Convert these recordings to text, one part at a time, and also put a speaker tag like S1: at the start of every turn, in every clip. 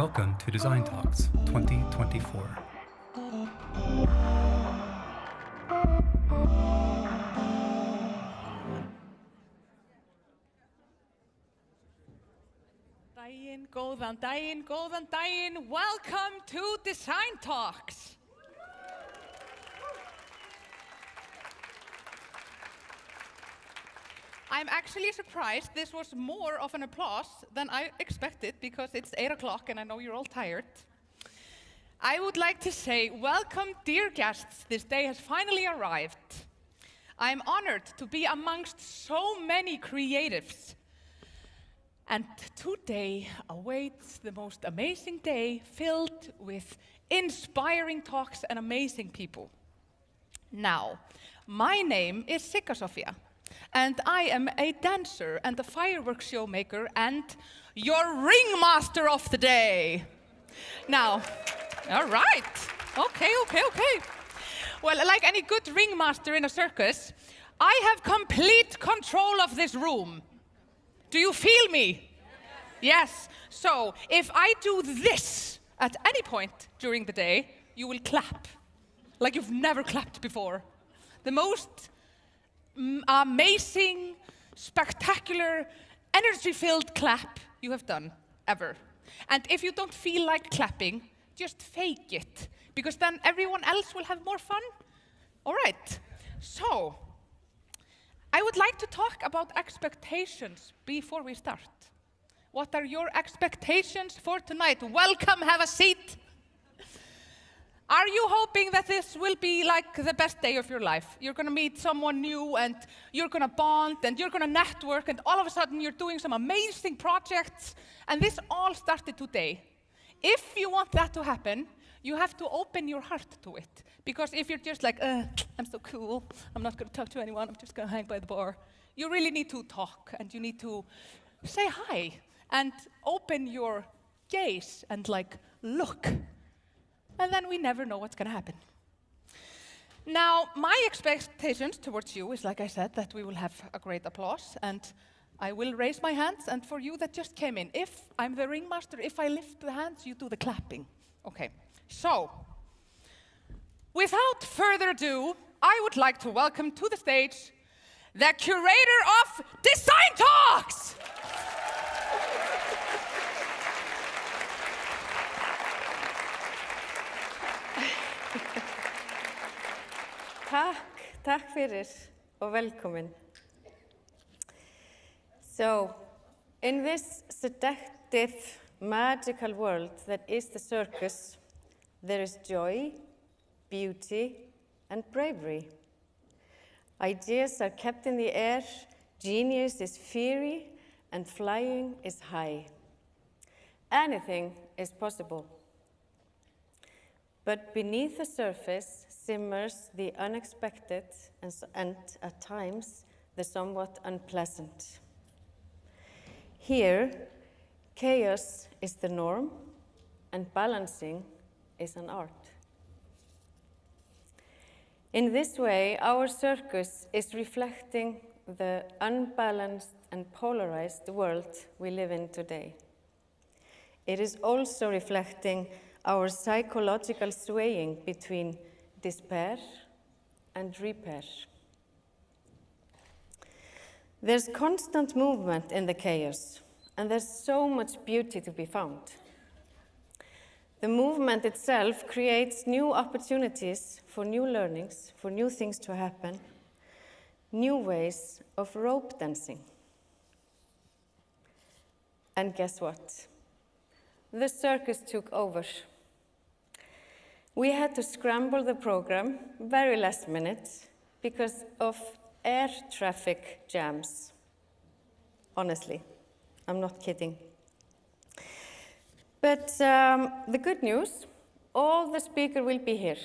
S1: Welcome to DesignTalks 2024.
S2: Góðan daginn. Welcome to DesignTalks. I'm actually surprised this was more of an applause than I expected because it's 8 o'clock and I know you're all tired. I would like to say, welcome dear guests, this day has finally arrived. I'm honored to be amongst so many creatives. And today awaits the most amazing day filled with inspiring talks and amazing people. Now, my name is Sigga Sofía. And I am a dancer and a fireworks show maker and your ringmaster of the day. Now, all right. Okay. Well, like any good ringmaster in a circus, I have complete control of this room. Do you feel me? Yes. So, if I do this at any point during the day, you will clap. Like you've never clapped before. The most amazing, spectacular, energy-filled clap you have done ever. And if you don't feel like clapping, just fake it, because then everyone else will have more fun. All right, so I would like to talk about expectations before we start. What are your expectations for tonight? Welcome, have a seat. Are you hoping that this will be like the best day of your life? You're gonna meet someone new and you're gonna bond and you're gonna network and all of a sudden you're doing some amazing projects and this all started today. If you want that to happen, you have to open your heart to it. Because if you're just like, I'm so cool, I'm not gonna talk to anyone, I'm just gonna hang by the bar. You really need to talk and you need to say hi and open your gaze and like, look. And then we never know what's gonna happen. Now, my expectations towards you is, like I said, that we will have a great applause, and I will raise my hands, and for you that just came in, if I'm the ringmaster, if I lift the hands, you do the clapping. Okay, so, without further ado, I would like to welcome to the stage the curator of DesignTalks!
S3: Takk fyrir og velkomin. So, in this seductive, magical world that is the circus, there is joy, beauty, and bravery. Ideas are kept in the air, genius is fiery, and flying is high. Anything is possible. But beneath the surface simmers the unexpected and at times the somewhat unpleasant. Here, chaos is the norm and balancing is an art. In this way, our circus is reflecting the unbalanced and polarized world we live in today. It is also reflecting our psychological swaying between despair and repair. There's constant movement in the chaos, and there's so much beauty to be found. The movement itself creates new opportunities for new learnings, for new things to happen, new ways of rope dancing. And guess what? The circus took over. We had to scramble the program very last minute because of air traffic jams. Honestly, I'm not kidding. But the good news, all the speakers will be here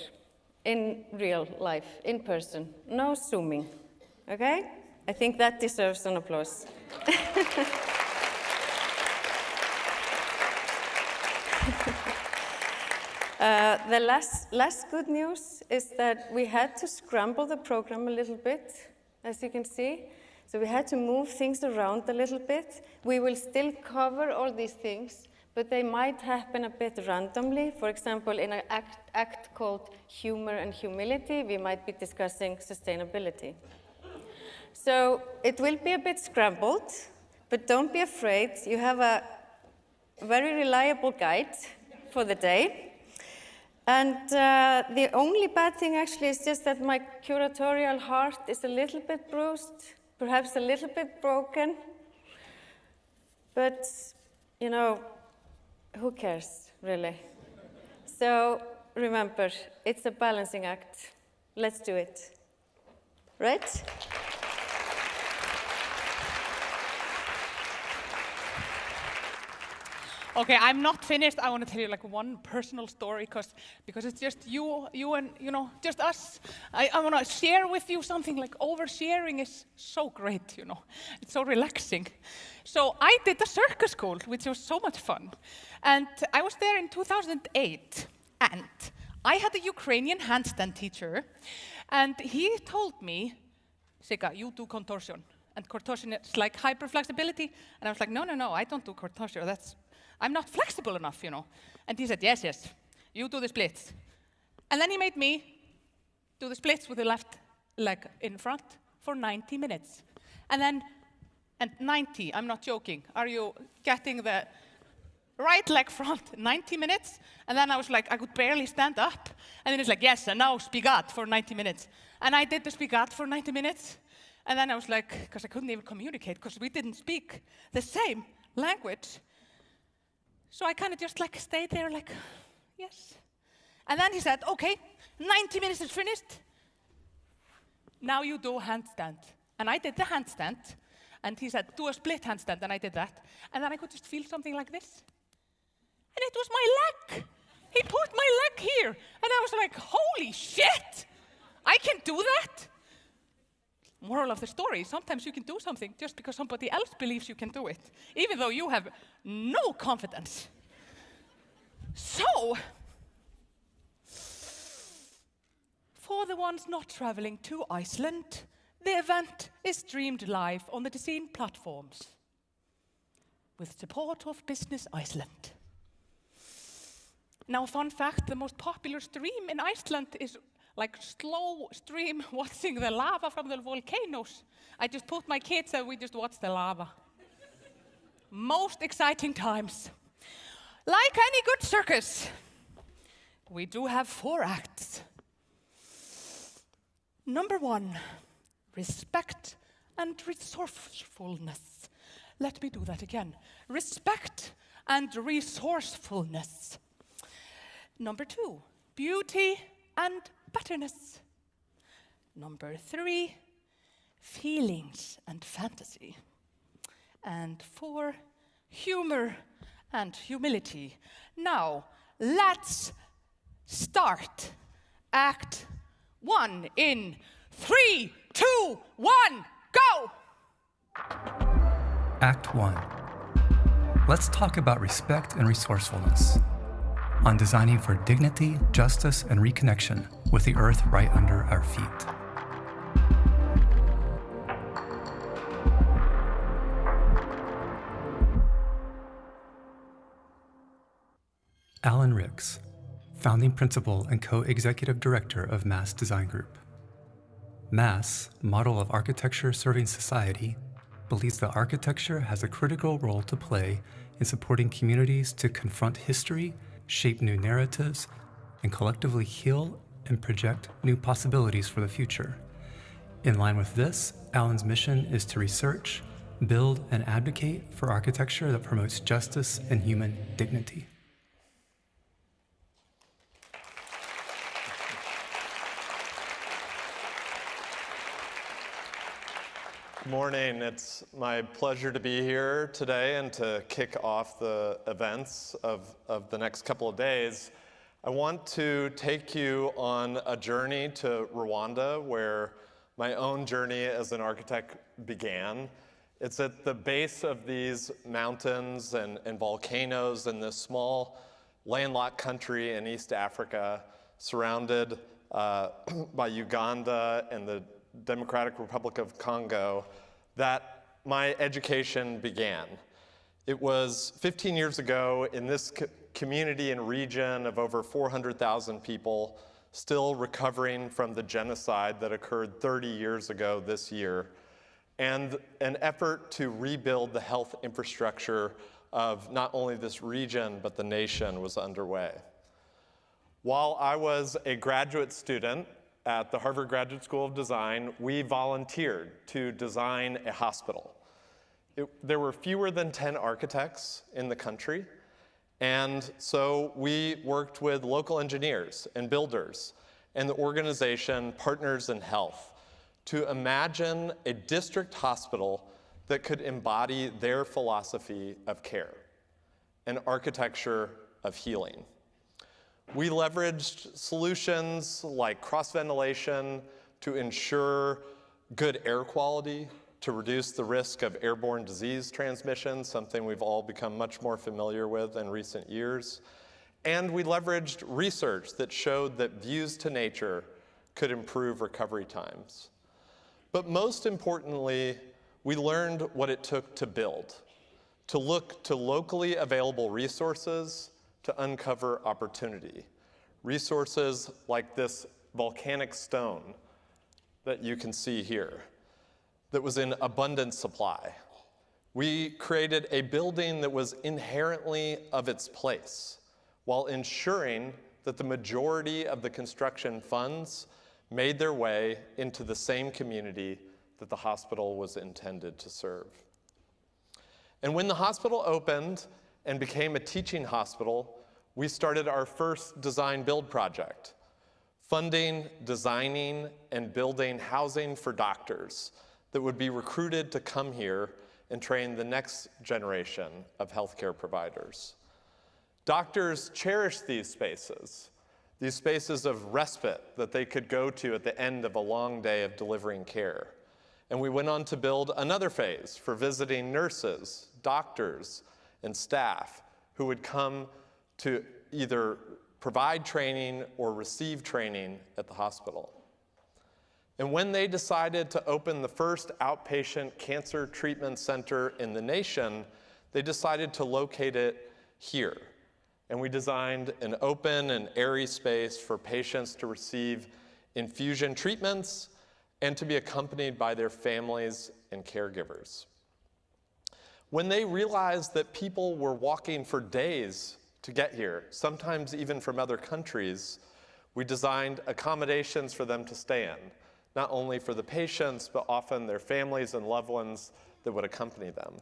S3: in real life, in person, no Zooming, okay? I think that deserves an applause. The last good news is that we had to scramble the program a little bit, as you can see. So we had to move things around a little bit. We will still cover all these things, but they might happen a bit randomly. For example, in an act called Humor and Humility, we might be discussing sustainability. So it will be a bit scrambled, but don't be afraid. You have a very reliable guide for the day. And the only bad thing actually is just that my curatorial heart is a little bit bruised, perhaps a little bit broken. But, you know, who cares, really? So remember, it's a balancing act. Let's do it. Right?
S2: Okay, I'm not finished. I want to tell you like one personal story because it's just you and, just us. I want to share with you something. Like oversharing is so great, It's so relaxing. So I did the circus school, which was so much fun. And I was there in 2008. And I had a Ukrainian handstand teacher. And he told me, Sigga, you do contortion. And contortion is like hyperflexibility. And I was like, no, I don't do contortion. I'm not flexible enough, And he said, yes, you do the splits. And then he made me do the splits with the left leg in front for 90 minutes. And 90, I'm not joking. Are you getting the right leg front, 90 minutes? And then I was like, I could barely stand up. And then he's like, yes, and now spigat for 90 minutes. And I did the spigat for 90 minutes. And then I was like, because I couldn't even communicate, because we didn't speak the same language. So I kind of just like stayed there like, yes. And then he said, okay, 90 minutes is finished. Now you do handstand. And I did the handstand. And he said, do a split handstand. And I did that. And then I could just feel something like this. And it was my leg. He put my leg here. And I was like, holy shit, I can do that. Moral of the story, sometimes you can do something just because somebody else believes you can do it, even though you have no confidence. So, for the ones not traveling to Iceland, the event is streamed live on the Dezeen platforms with support of Business Iceland. Now, fun fact, the most popular stream in Iceland is like slow stream watching the lava from the volcanoes. I just put my kids and we just watch the lava. Most exciting times. Like any good circus, we do have 4 acts. Number 1, respect and resourcefulness. Let me do that again. Respect and resourcefulness. Number 2, beauty and betterness. Number 3, feelings and fantasy. And 4, humor and humility. Now, let's start Act 1 in 3, 2, 1, go!
S1: Act 1. Let's talk about respect and resourcefulness. On designing for dignity, justice, and reconnection with the earth right under our feet. Alan Ricks, founding principal and co-executive director of MAS Design Group. MAS, model of architecture serving society, believes that architecture has a critical role to play in supporting communities to confront history, shape new narratives, and collectively heal and project new possibilities for the future. In line with this, Alan's mission is to research, build, and advocate for architecture that promotes justice and human dignity.
S4: Good morning. It's my pleasure to be here today and to kick off the events of the next couple of days. I want to take you on a journey to Rwanda, where my own journey as an architect began. It's at the base of these mountains and volcanoes in this small landlocked country in East Africa, surrounded by Uganda and the Democratic Republic of Congo, that my education began. It was 15 years ago in this community and region of over 400,000 people, still recovering from the genocide that occurred 30 years ago this year, and an effort to rebuild the health infrastructure of not only this region, but the nation was underway. While I was a graduate student at the Harvard Graduate School of Design, we volunteered to design a hospital. There were fewer than 10 architects in the country, and so we worked with local engineers and builders and the organization Partners in Health to imagine a district hospital that could embody their philosophy of care, an architecture of healing. We leveraged solutions like cross-ventilation to ensure good air quality, to reduce the risk of airborne disease transmission, something we've all become much more familiar with in recent years. And we leveraged research that showed that views to nature could improve recovery times. But most importantly, we learned what it took to build, to look to locally available resources to uncover opportunity. Resources like this volcanic stone that you can see here, that was in abundant supply. We created a building that was inherently of its place, while ensuring that the majority of the construction funds made their way into the same community that the hospital was intended to serve. And when the hospital opened and became a teaching hospital, we started our first design-build project, funding, designing, and building housing for doctors that would be recruited to come here and train the next generation of healthcare providers. Doctors cherished these spaces of respite that they could go to at the end of a long day of delivering care. And we went on to build another phase for visiting nurses, doctors, and staff who would come to either provide training or receive training at the hospital. And when they decided to open the first outpatient cancer treatment center in the nation, they decided to locate it here. And we designed an open and airy space for patients to receive infusion treatments and to be accompanied by their families and caregivers. When they realized that people were walking for days to get here, sometimes even from other countries, we designed accommodations for them to stay in, not only for the patients, but often their families and loved ones that would accompany them.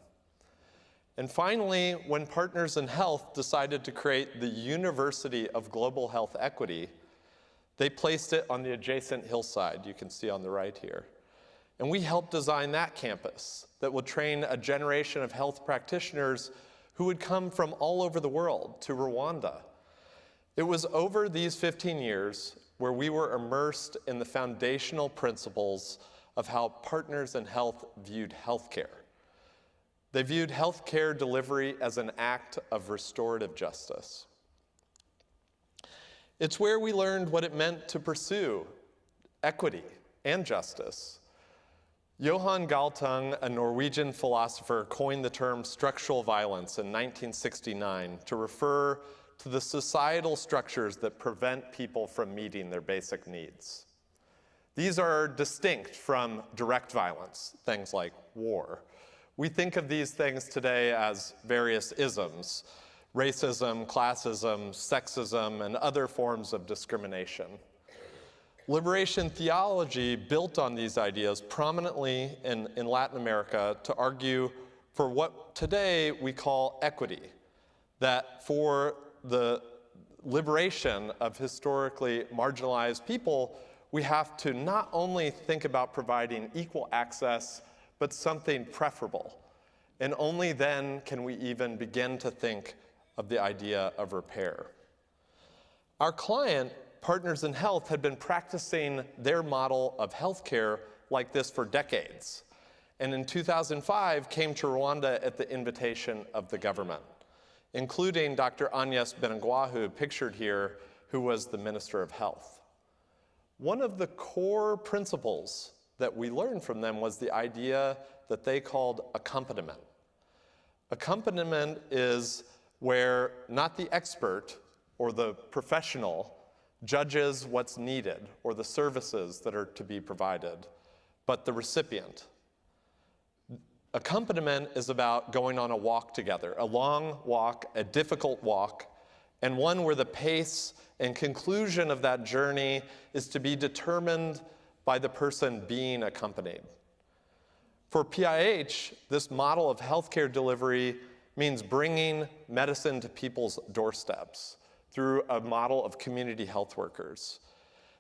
S4: And finally, when Partners in Health decided to create the University of Global Health Equity, they placed it on the adjacent hillside you can see on the right here. And we helped design that campus that will train a generation of health practitioners who would come from all over the world to Rwanda. It was over these 15 years where we were immersed in the foundational principles of how Partners in Health viewed healthcare. They viewed healthcare delivery as an act of restorative justice. It's where we learned what it meant to pursue equity and justice. Johan Galtung, a Norwegian philosopher, coined the term structural violence in 1969 to refer to the societal structures that prevent people from meeting their basic needs. These are distinct from direct violence, things like war. We think of these things today as various isms: racism, classism, sexism, and other forms of discrimination. Liberation theology built on these ideas prominently in Latin America to argue for what today we call equity, that for the liberation of historically marginalized people, we have to not only think about providing equal access, but something preferable. And only then can we even begin to think of the idea of repair. Our client, Partners in Health, had been practicing their model of healthcare like this for decades, and in 2005 came to Rwanda at the invitation of the government, including Dr. Agnes Binagwahu, pictured here, who was the Minister of Health. One of the core principles that we learned from them was the idea that they called accompaniment. Accompaniment is where not the expert or the professional judges what's needed or the services that are to be provided, but the recipient. Accompaniment is about going on a walk together, a long walk, a difficult walk, and one where the pace and conclusion of that journey is to be determined by the person being accompanied. For PIH, this model of healthcare delivery means bringing medicine to people's doorsteps through a model of community health workers.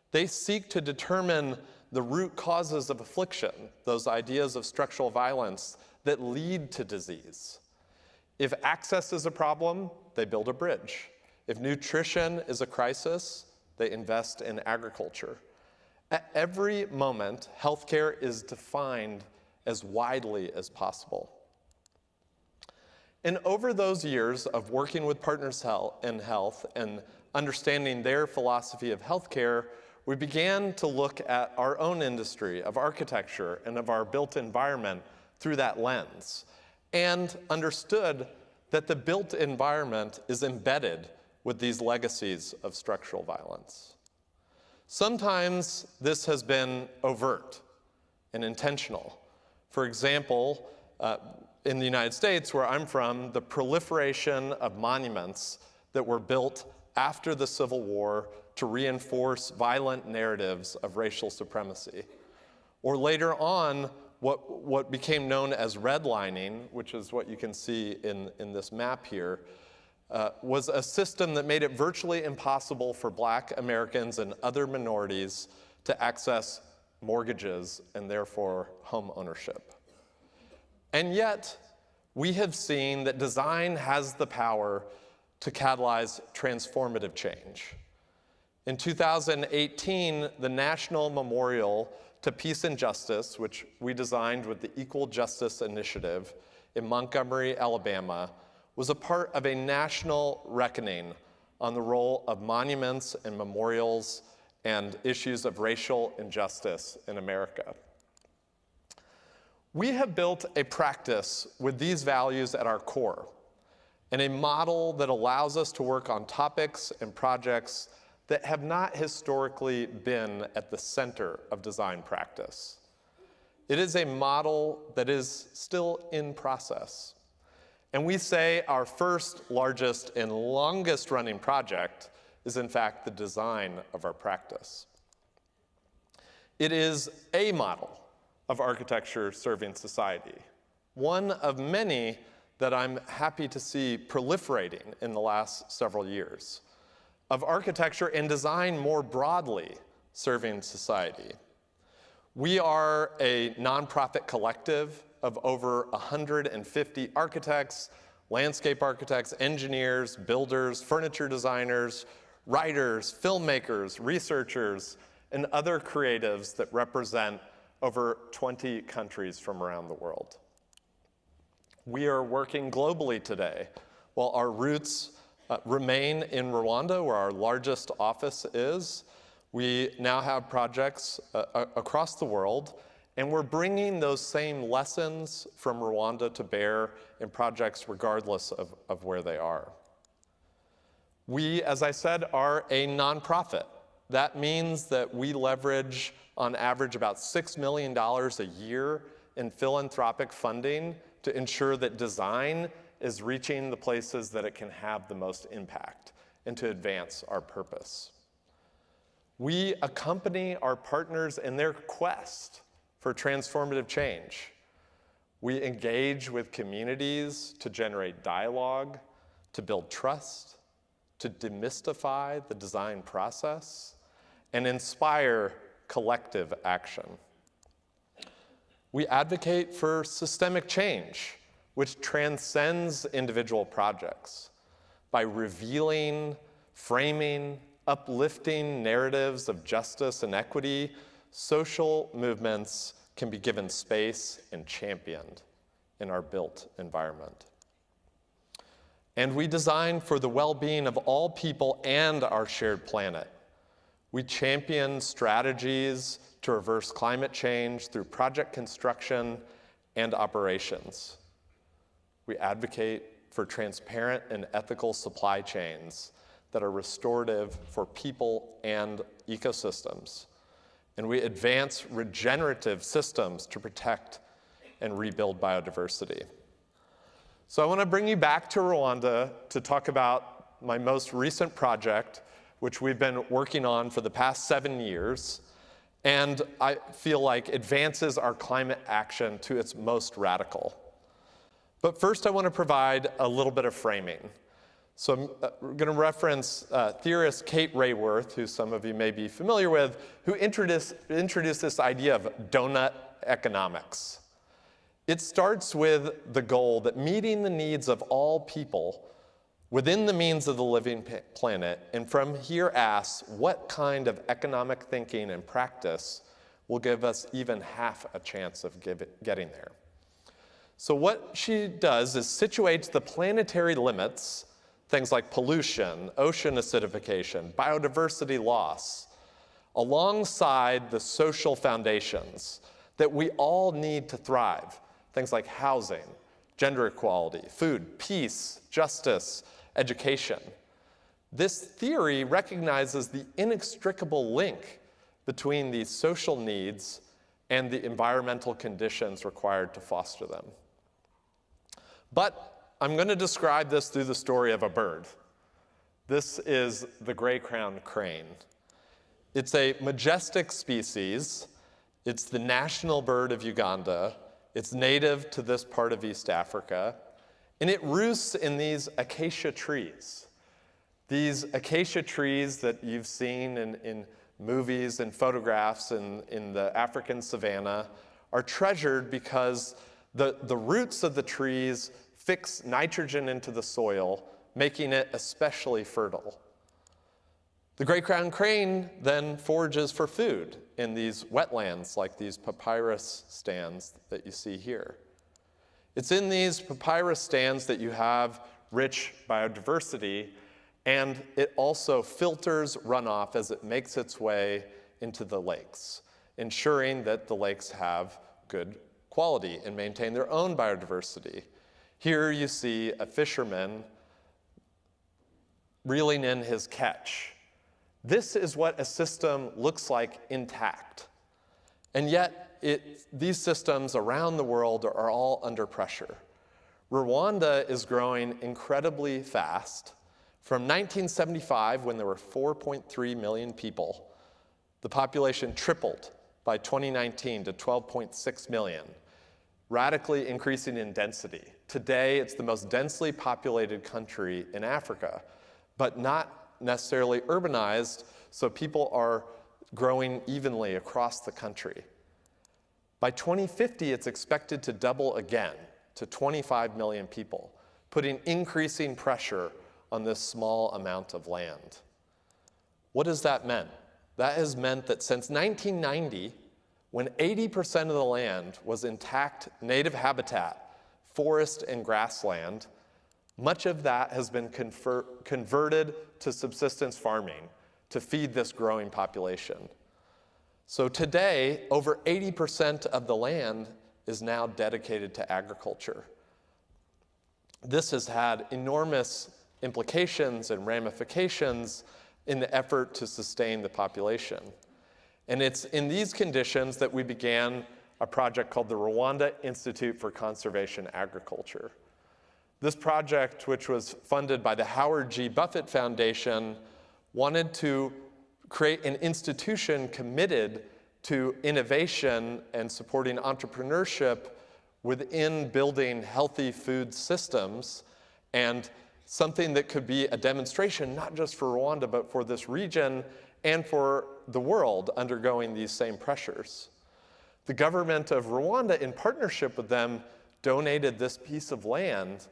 S4: They seek to determine the root causes of affliction, those ideas of structural violence that lead to disease. If access is a problem, they build a bridge. If nutrition is a crisis, they invest in agriculture. At every moment, healthcare is defined as widely as possible. And over those years of working with partners in health and understanding their philosophy of healthcare, we began to look at our own industry of architecture and of our built environment through that lens, and understood that the built environment is embedded with these legacies of structural violence. Sometimes this has been overt and intentional. For example, in the United States, where I'm from, the proliferation of monuments that were built after the Civil War to reinforce violent narratives of racial supremacy. Or later on, what became known as redlining, which is what you can see in this map here, was a system that made it virtually impossible for Black Americans and other minorities to access mortgages and therefore home ownership. And yet, we have seen that design has the power to catalyze transformative change. In 2018, the National Memorial to Peace and Justice, which we designed with the Equal Justice Initiative in Montgomery, Alabama, was a part of a national reckoning on the role of monuments and memorials and issues of racial injustice in America. We have built a practice with these values at our core, and a model that allows us to work on topics and projects that have not historically been at the center of design practice. It is a model that is still in process. And we say our first, largest, and longest running project is in fact the design of our practice. It is a model of architecture serving society, one of many that I'm happy to see proliferating in the last several years, of architecture and design more broadly serving society. We are a nonprofit collective of over 150 architects, landscape architects, engineers, builders, furniture designers, writers, filmmakers, researchers, and other creatives that represent over 20 countries from around the world. We are working globally today. While our roots remain in Rwanda, where our largest office is, we now have projects across the world, and we're bringing those same lessons from Rwanda to bear in projects regardless of where they are. We, as I said, are a nonprofit. That means that we leverage, on average, about $6 million a year in philanthropic funding to ensure that design is reaching the places that it can have the most impact and to advance our purpose. We accompany our partners in their quest for transformative change. We engage with communities to generate dialogue, to build trust, to demystify the design process, and inspire collective action. We advocate for systemic change, which transcends individual projects by revealing, framing, uplifting narratives of justice and equity. Social movements can be given space and championed in our built environment. And we design for the well-being of all people and our shared planet. We champion strategies to reverse climate change through project construction and operations. We advocate for transparent and ethical supply chains that are restorative for people and ecosystems. And we advance regenerative systems to protect and rebuild biodiversity. So I want to bring you back to Rwanda to talk about my most recent project, which we've been working on for the past 7 years, and I feel like advances our climate action to its most radical. But first I want to provide a little bit of framing. So I'm going to reference theorist Kate Raworth, who some of you may be familiar with, who introduced this idea of donut economics. It starts with the goal that meeting the needs of all people within the means of the living planet, and from here asks what kind of economic thinking and practice will give us even half a chance of getting there. So what she does is situates the planetary limits, things like pollution, ocean acidification, biodiversity loss, alongside the social foundations that we all need to thrive, things like housing, gender equality, food, peace, justice, education. This theory recognizes the inextricable link between these social needs and the environmental conditions required to foster them. But I'm going to describe this through the story of a bird. This is the gray-crowned crane. It's a majestic species. It's the national bird of Uganda. It's native to this part of East Africa. And it roosts in these acacia trees. These acacia trees that you've seen in movies and photographs in the African savanna are treasured because the roots of the trees fix nitrogen into the soil, making it especially fertile. The gray-crowned crane then forages for food in these wetlands, like these papyrus stands that you see here. It's in these papyrus stands that you have rich biodiversity, and it also filters runoff as it makes its way into the lakes, ensuring that the lakes have good quality and maintain their own biodiversity. Here you see a fisherman reeling in his catch. This is what a system looks like intact. And yet, these systems around the world are all under pressure. Rwanda is growing incredibly fast. From 1975, when there were 4.3 million people, the population tripled by 2019 to 12.6 million, radically increasing in density. Today, it's the most densely populated country in Africa, but not necessarily urbanized, so people are growing evenly across the country. By 2050, it's expected to double again to 25 million people, putting increasing pressure on this small amount of land. What has that meant? That has meant that since 1990, when 80% of the land was intact native habitat, forest and grassland, much of that has been converted to subsistence farming to feed this growing population. So today, over 80% of the land is now dedicated to agriculture. This has had enormous implications and ramifications in the effort to sustain the population. And it's in these conditions that we began a project called the Rwanda Institute for Conservation Agriculture. This project, which was funded by the Howard G. Buffett Foundation, wanted to create an institution committed to innovation and supporting entrepreneurship within building healthy food systems, and something that could be a demonstration not just for Rwanda, but for this region and for the world undergoing these same pressures. The government of Rwanda, in partnership with them, donated this piece of land.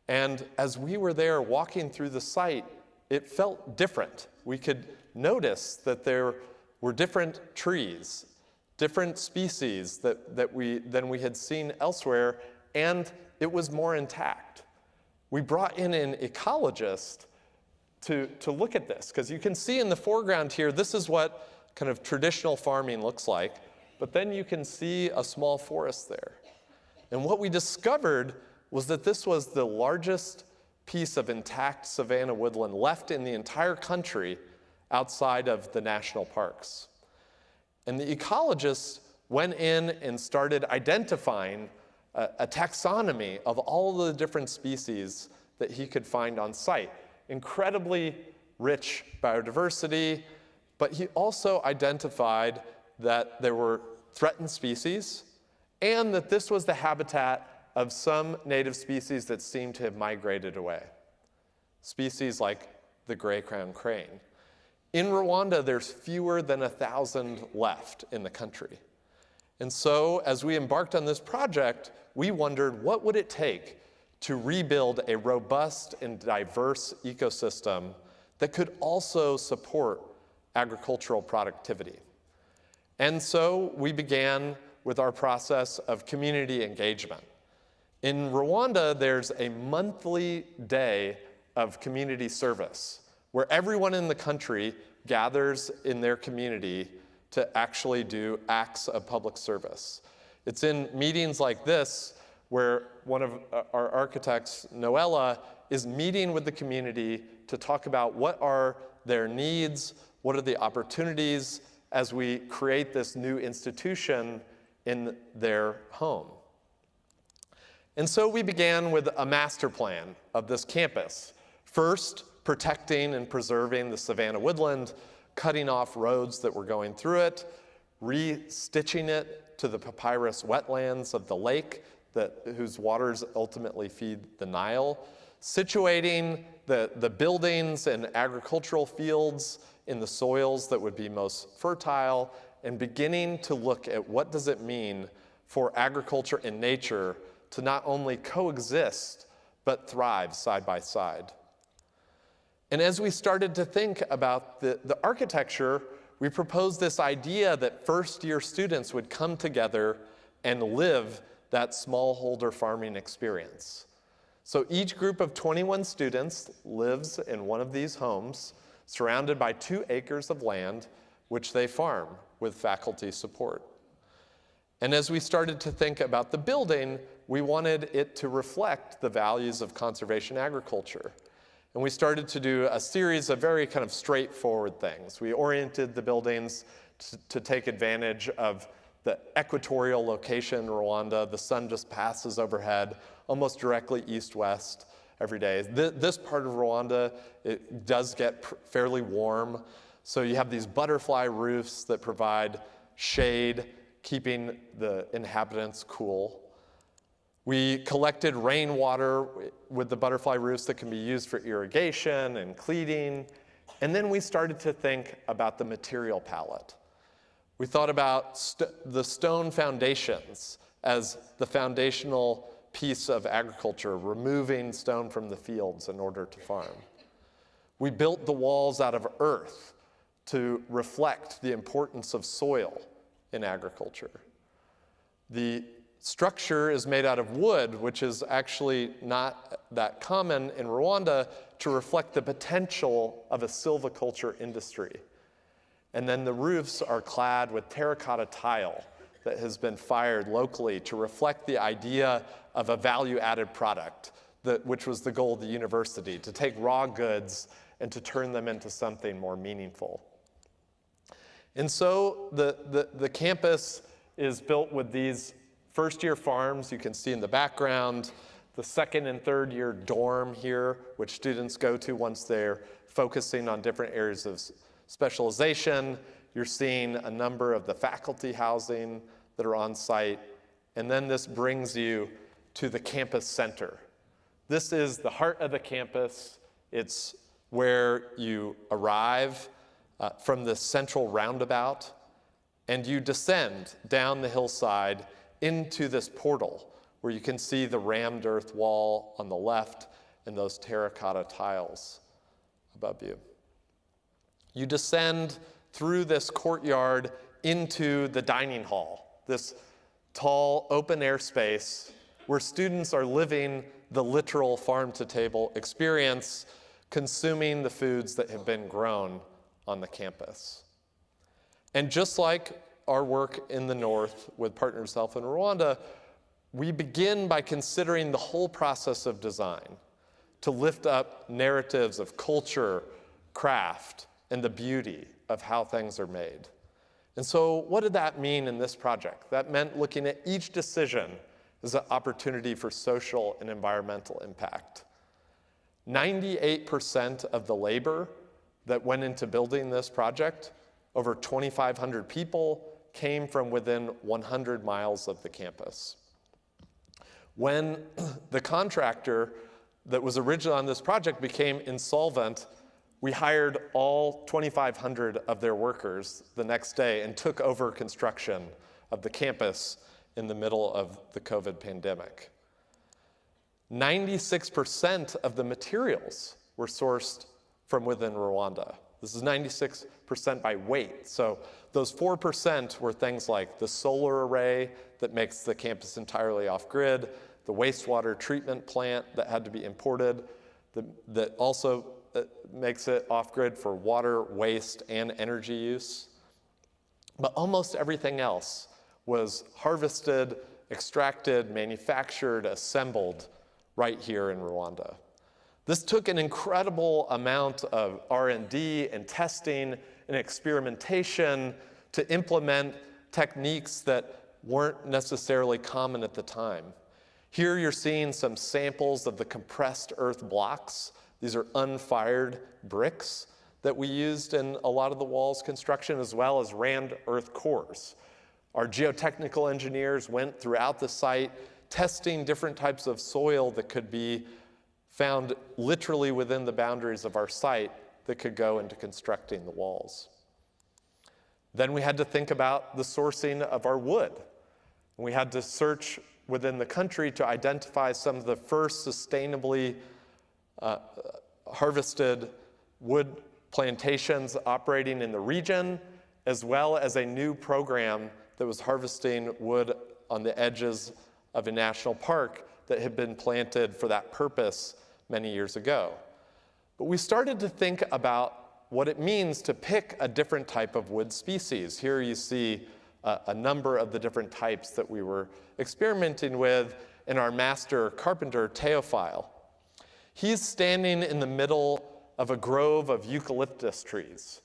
S4: And as we were there walking through the site, it felt different. We could notice that there were different trees, different species than we had seen elsewhere, and it was more intact. We brought in an ecologist to look at this, because you can see in the foreground here, this is what kind of traditional farming looks like, but then you can see a small forest there. And what we discovered was that this was the largest piece of intact savanna woodland left in the entire country outside of the national parks. And the ecologists went in and started identifying a taxonomy of all the different species that he could find on site. Incredibly rich biodiversity, but he also identified that there were threatened species and that this was the habitat of some native species that seemed to have migrated away. Species like the gray-crowned crane. In Rwanda, there's fewer than 1,000 left in the country. And so, as we embarked on this project, we wondered what would it take to rebuild a robust and diverse ecosystem that could also support agricultural productivity. And so we began with our process of community engagement. In Rwanda, there's a monthly day of community service where everyone in the country gathers in their community to actually do acts of public service. It's in meetings like this where one of our architects, Noella, is meeting with the community to talk about what are their needs, what are the opportunities as we create this new institution in their home. And so we began with a master plan of this campus. First, protecting and preserving the savanna woodland, cutting off roads that were going through it, re-stitching it to the papyrus wetlands of the lake whose waters ultimately feed the Nile, situating the buildings and agricultural fields in the soils that would be most fertile, and beginning to look at what does it mean for agriculture and nature to not only coexist, but thrive side by side. And as we started to think about the architecture, we proposed this idea that first-year students would come together and live that smallholder farming experience. So each group of 21 students lives in one of these homes, surrounded by 2 acres of land, which they farm with faculty support. And as we started to think about the building, we wanted it to reflect the values of conservation agriculture. And we started to do a series of very kind of straightforward things. We oriented the buildings to take advantage of the equatorial location in Rwanda. The sun just passes overhead, almost directly east-west every day. This part of Rwanda, it does get fairly warm. So you have these butterfly roofs that provide shade, keeping the inhabitants cool. We collected rainwater with the butterfly roofs that can be used for irrigation and cleaning. And then we started to think about the material palette. We thought about the stone foundations as the foundational piece of agriculture, removing stone from the fields in order to farm. We built the walls out of earth to reflect the importance of soil in agriculture. The structure is made out of wood, which is actually not that common in Rwanda, to reflect the potential of a silviculture industry. And then the roofs are clad with terracotta tile that has been fired locally to reflect the idea of a value-added product, which was the goal of the university, to take raw goods and to turn them into something more meaningful. And so the campus is built with these first-year farms you can see in the background, the second and third-year dorm here, which students go to once they're focusing on different areas of specialization. You're seeing a number of the faculty housing that are on site. And then this brings you to the campus center. This is the heart of the campus. It's where you arrive from the central roundabout, and you descend down the hillside into this portal where you can see the rammed earth wall on the left and those terracotta tiles above you. You descend through this courtyard into the dining hall, this tall open air space where students are living the literal farm-to-table experience, consuming the foods that have been grown on the campus. And just like our work in the north with Partners Health in Rwanda, we begin by considering the whole process of design to lift up narratives of culture, craft, and the beauty of how things are made. And so what did that mean in this project? That meant looking at each decision as an opportunity for social and environmental impact. 98% of the labor that went into building this project, over 2,500 people, came from within 100 miles of the campus. When the contractor that was originally on this project became insolvent, we hired all 2,500 of their workers the next day and took over construction of the campus in the middle of the COVID pandemic. 96% of the materials were sourced from within Rwanda. This is 96% by weight. So those 4% were things like the solar array that makes the campus entirely off-grid, the wastewater treatment plant that had to be imported, that also makes it off-grid for water, waste, and energy use. But almost everything else was harvested, extracted, manufactured, assembled right here in Rwanda. This took an incredible amount of R&D and testing and experimentation to implement techniques that weren't necessarily common at the time. Here you're seeing some samples of the compressed earth blocks. These are unfired bricks that we used in a lot of the walls construction, as well as rammed earth cores. Our geotechnical engineers went throughout the site testing different types of soil that could be found literally within the boundaries of our site that could go into constructing the walls. Then we had to think about the sourcing of our wood. We had to search within the country to identify some of the first sustainably harvested wood plantations operating in the region, as well as a new program that was harvesting wood on the edges of a national park that had been planted for that purpose many years ago. But we started to think about what it means to pick a different type of wood species. Here you see a number of the different types that we were experimenting with in our master carpenter, Teofile. He's standing in the middle of a grove of eucalyptus trees.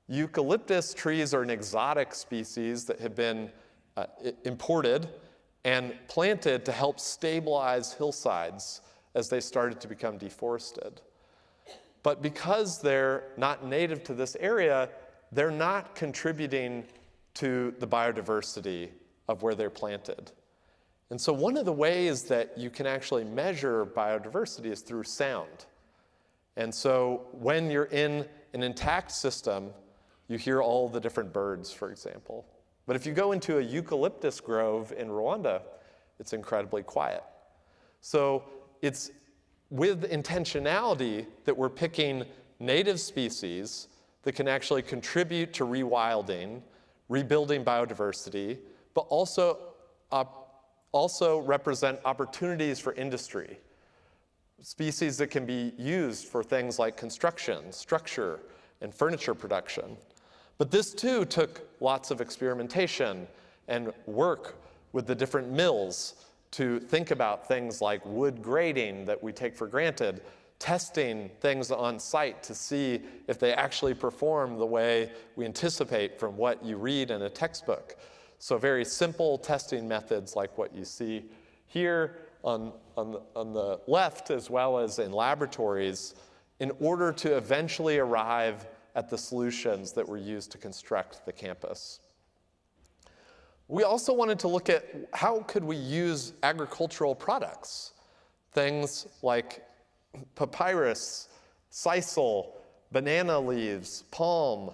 S4: Eucalyptus trees are an exotic species that have been imported and planted to help stabilize hillsides as they started to become deforested. But because they're not native to this area, they're not contributing to the biodiversity of where they're planted. And so one of the ways that you can actually measure biodiversity is through sound. And so when you're in an intact system, you hear all the different birds, for example. But if you go into a eucalyptus grove in Rwanda, it's incredibly quiet. So it's with intentionality that we're picking native species that can actually contribute to rewilding, rebuilding biodiversity, but also represent opportunities for industry. Species that can be used for things like construction, structure, and furniture production. But this too took lots of experimentation and work with the different mills to think about things like wood grading that we take for granted, testing things on site to see if they actually perform the way we anticipate from what you read in a textbook. So very simple testing methods like what you see here on the left, as well as in laboratories, in order to eventually arrive at the solutions that were used to construct the campus. We also wanted to look at how could we use agricultural products, things like papyrus, sisal, banana leaves, palm,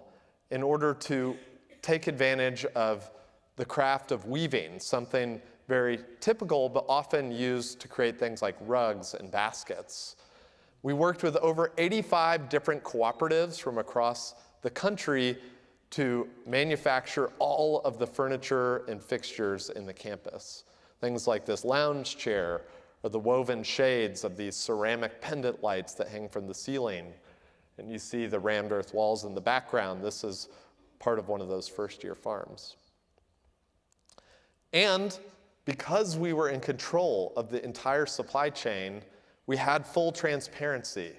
S4: in order to take advantage of the craft of weaving, something very typical but often used to create things like rugs and baskets. We worked with over 85 different cooperatives from across the country to manufacture all of the furniture and fixtures in the campus. Things like this lounge chair, or the woven shades of these ceramic pendant lights that hang from the ceiling. And you see the rammed earth walls in the background. This is part of one of those first-year farms. And Because we were in control of the entire supply chain, we had full transparency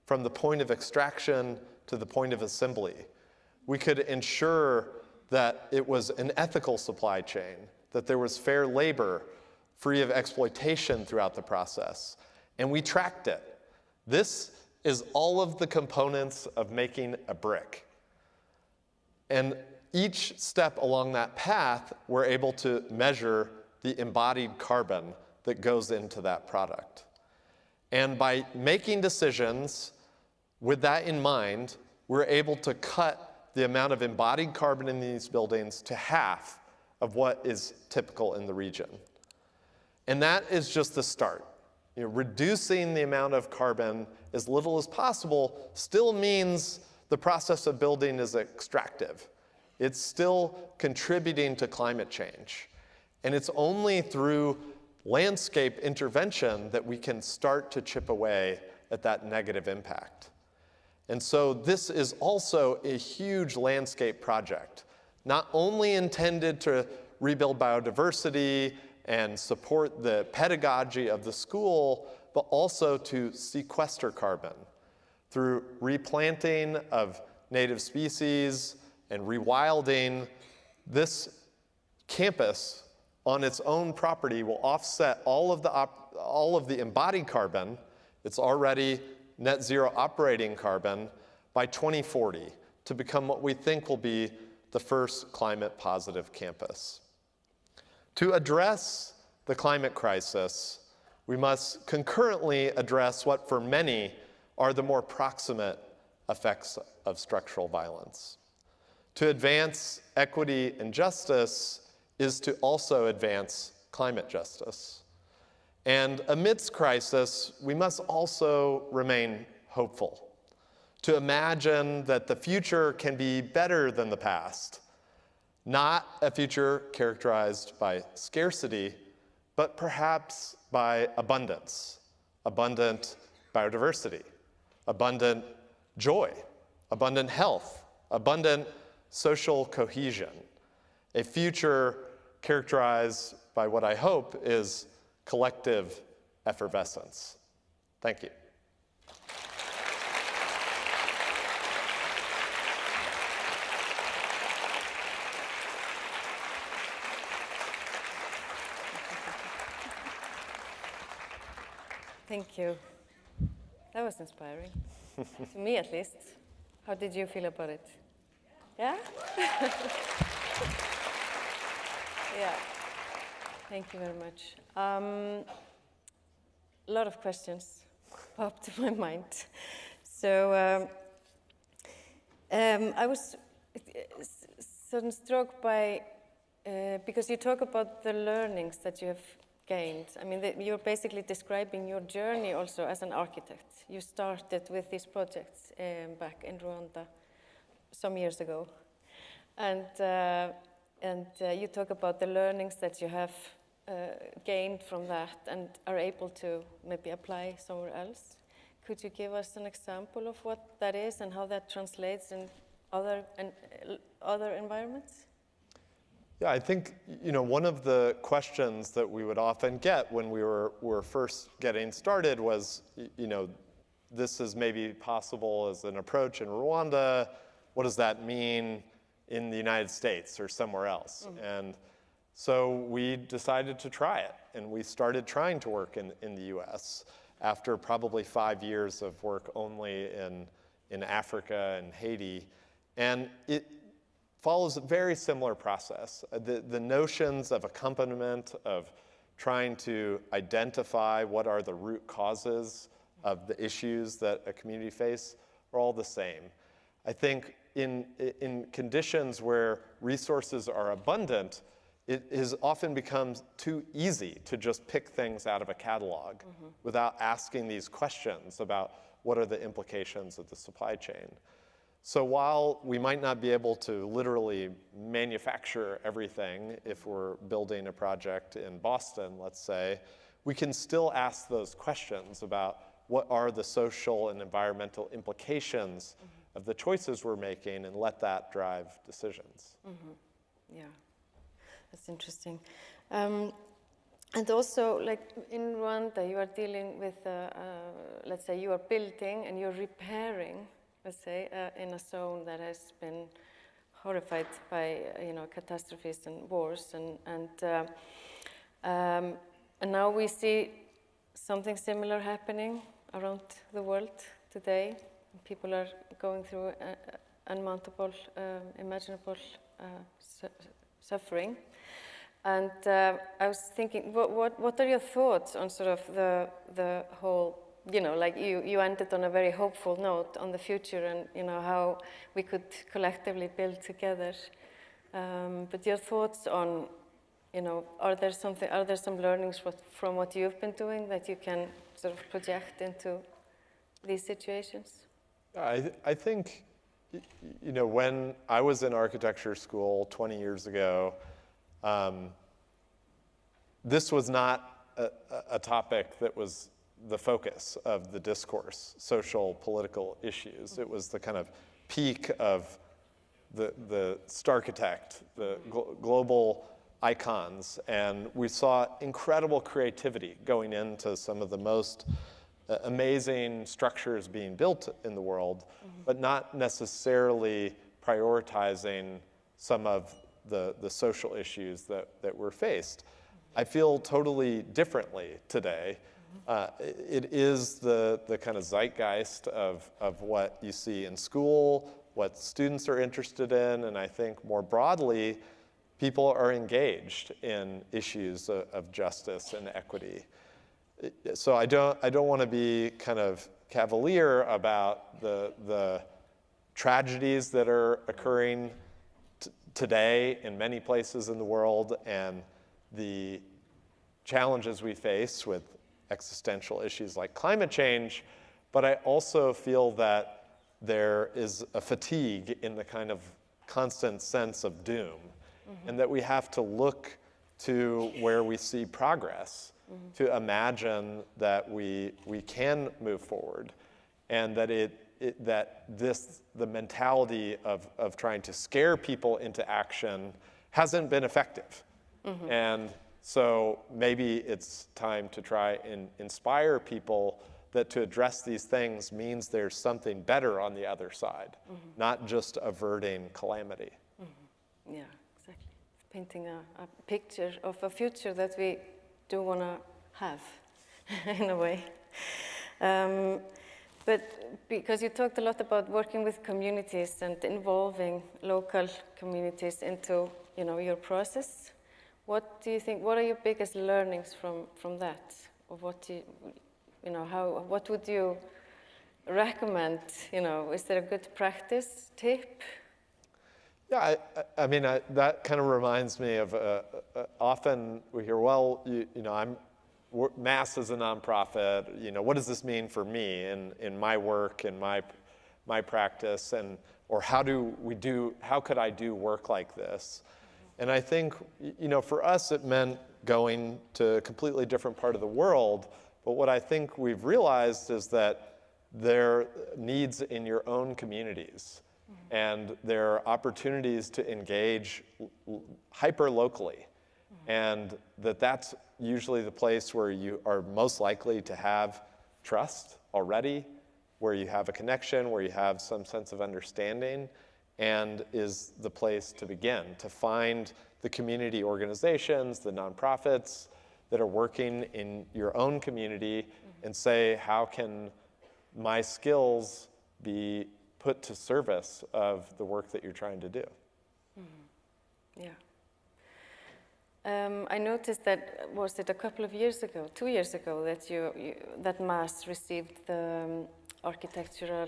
S4: from the point of extraction to the point of assembly. We could ensure that it was an ethical supply chain, that there was fair labor, free of exploitation throughout the process, and we tracked it. This is all of the components of making a brick. And each step along that path, we're able to measure the embodied carbon that goes into that product. And by making decisions with that in mind, we're able to cut the amount of embodied carbon in these buildings to half of what is typical in the region. And that is just the start. Reducing the amount of carbon as little as possible still means the process of building is extractive. It's still contributing to climate change. And it's only through landscape intervention that we can start to chip away at that negative impact. And so this is also a huge landscape project, not only intended to rebuild biodiversity and support the pedagogy of the school, but also to sequester carbon through replanting of native species and rewilding. This campus on its own property will offset all of the embodied carbon. It's already net zero operating carbon by 2040 to become what we think will be the first climate positive campus. To address the climate crisis, we must concurrently address what for many are the more proximate effects of structural violence. To advance equity and justice is to also advance climate justice. And amidst crisis, we must also remain hopeful, to imagine that the future can be better than the past, not a future characterized by scarcity, but perhaps by abundance, abundant biodiversity, abundant joy, abundant health, abundant social cohesion, a future characterized by what I hope is collective effervescence. Thank you.
S3: Thank you. That was inspiring, to me at least. How did you feel about it? Yeah? Yeah. Thank you very much. A lot of questions popped to my mind. So I was sort of struck by, because you talk about the learnings that you have gained. I mean, you're basically describing your journey also as an architect. You started with these projects back in Rwanda some years ago. And you talk about the learnings that you have gained from that and are able to maybe apply somewhere else. Could you give us an example of what that is and how that translates in other environments?
S4: Yeah, I think one of the questions that we would often get when we were first getting started was, this is maybe possible as an approach in Rwanda. What does that mean in the United States or somewhere else? Mm-hmm. And so we decided to try it, and we started trying to work in the US after probably 5 years of work only in Africa and Haiti. And it follows a very similar process. The notions of accompaniment, of trying to identify what are the root causes of the issues that a community face are all the same. I think in conditions where resources are abundant, it has often become too easy to just pick things out of a catalog without asking these questions about what are the implications of the supply chain. So while we might not be able to literally manufacture everything if we're building a project in Boston, let's say, we can still ask those questions about what are the social and environmental implications of the choices we're making and let that drive decisions.
S3: Yeah, that's interesting. And also, like in Rwanda, you are dealing with, let's say, you are building and you're repairing, let's say, in a zone that has been horrified by, catastrophes and wars, and now we see something similar happening around the world today. People are going through unmountable, imaginable suffering. And I was thinking, what are your thoughts on sort of the whole, like you ended on a very hopeful note on the future and, how we could collectively build together. But your thoughts on, are there some learnings from what you've been doing that you can sort of project into these situations?
S4: I think, when I was in architecture school 20 years ago, this was not a topic that was the focus of the discourse, social, political issues. It was the kind of peak of the starchitect, the global icons, and we saw incredible creativity going into some of the most amazing structures being built in the world, but not necessarily prioritizing some of the social issues that we're faced. I feel totally differently today. It is the kind of zeitgeist of what you see in school, what students are interested in, and I think more broadly, people are engaged in issues of justice and equity. So I don't want to be kind of cavalier about the tragedies that are occurring today in many places in the world and the challenges we face with existential issues like climate change, but I also feel that there is a fatigue in the kind of constant sense of doom, and that we have to look to where we see progress to imagine that we can move forward, and that the mentality of trying to scare people into action hasn't been effective. And so maybe it's time to try and inspire people that to address these things means there's something better on the other side, not just averting calamity.
S3: Yeah, exactly. Painting a picture of a future that we do want to have, in a way. But because you talked a lot about working with communities and involving local communities into, your process, what do you think? What are your biggest learnings from that? Or what what would you recommend? Is there a good practice tip?
S4: Yeah, I mean, that kind of reminds me of often we hear, well, MASS is a nonprofit. What does this mean for me in my work, in my practice, or how could I do work like this? And I think, for us, it meant going to a completely different part of the world. But what I think we've realized is that there are needs in your own communities. And there are opportunities to engage hyper-locally. And that's usually the place where you are most likely to have trust already, where you have a connection, where you have some sense of understanding, and is the place to begin, to find the community organizations, the nonprofits that are working in your own community and say, how can my skills be put to service of the work that you're trying to do?
S3: Yeah. I noticed that, was it a couple of years ago, 2 years ago, that that MASS received the architectural,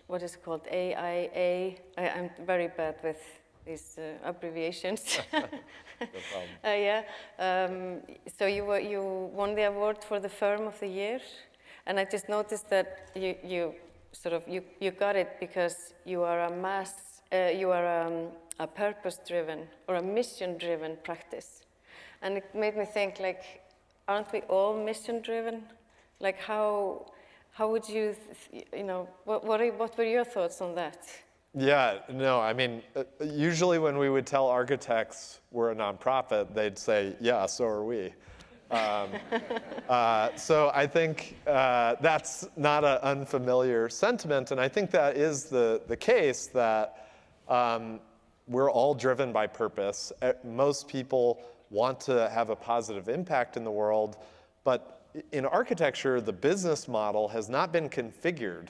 S3: what is it called, AIA. I'm very bad with these abbreviations.
S4: No problem.
S3: Yeah. So you won the award for the firm of the year, and I just noticed that you got it because you are a purpose-driven or a mission-driven practice. And it made me think, like, aren't we all mission-driven? Like, how would you, what were your thoughts on that?
S4: Yeah, no, I mean, usually when we would tell architects we're a nonprofit, they'd say, yeah, so are we. So I think that's not an unfamiliar sentiment, and I think that is the case that we're all driven by purpose. Most people want to have a positive impact in the world, but in architecture, the business model has not been configured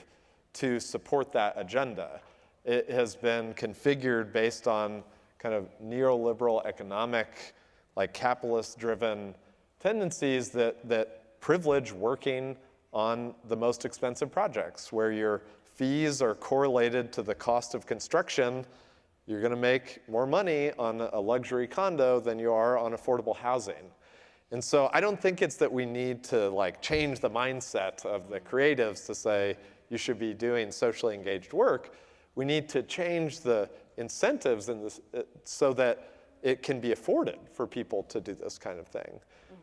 S4: to support that agenda. It has been configured based on kind of neoliberal economic, like capitalist-driven tendencies that privilege working on the most expensive projects, where your fees are correlated to the cost of construction. You're going to make more money on a luxury condo than you are on affordable housing. And so I don't think it's that we need to like change the mindset of the creatives to say you should be doing socially engaged work. We need to change the incentives in this, so that it can be afforded for people to do this kind of thing.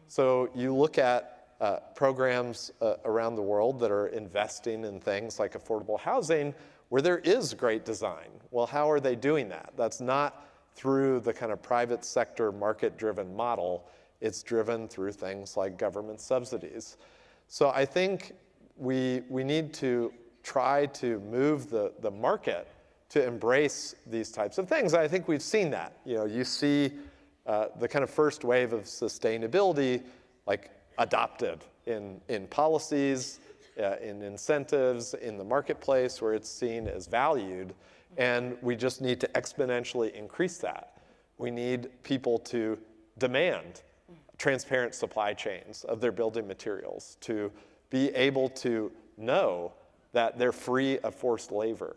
S4: So you look at programs around the world that are investing in things like affordable housing where there is great design. Well, how are they doing that? That's not through the kind of private sector market-driven model. It's driven through things like government subsidies. So I think we need to try to move the market to embrace these types of things. I think we've seen that. You know, you see the kind of first wave of sustainability like adopted in policies, in incentives, in the marketplace where it's seen as valued, and we just need to exponentially increase that. We need people to demand transparent supply chains of their building materials, to be able to know that they're free of forced labor,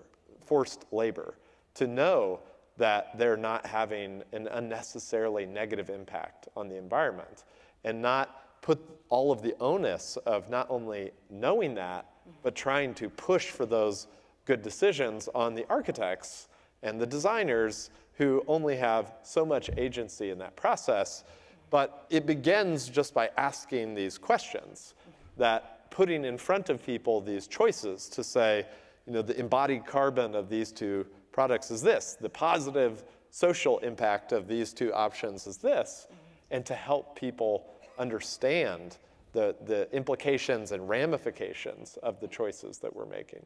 S4: to know that they're not having an unnecessarily negative impact on the environment, and not put all of the onus of not only knowing that, but trying to push for those good decisions on the architects and the designers who only have so much agency in that process. But it begins just by asking these questions, that putting in front of people these choices to say, you know, the embodied carbon of these two products is this, the positive social impact of these two options is this, and to help people understand the implications and ramifications of the choices that we're making.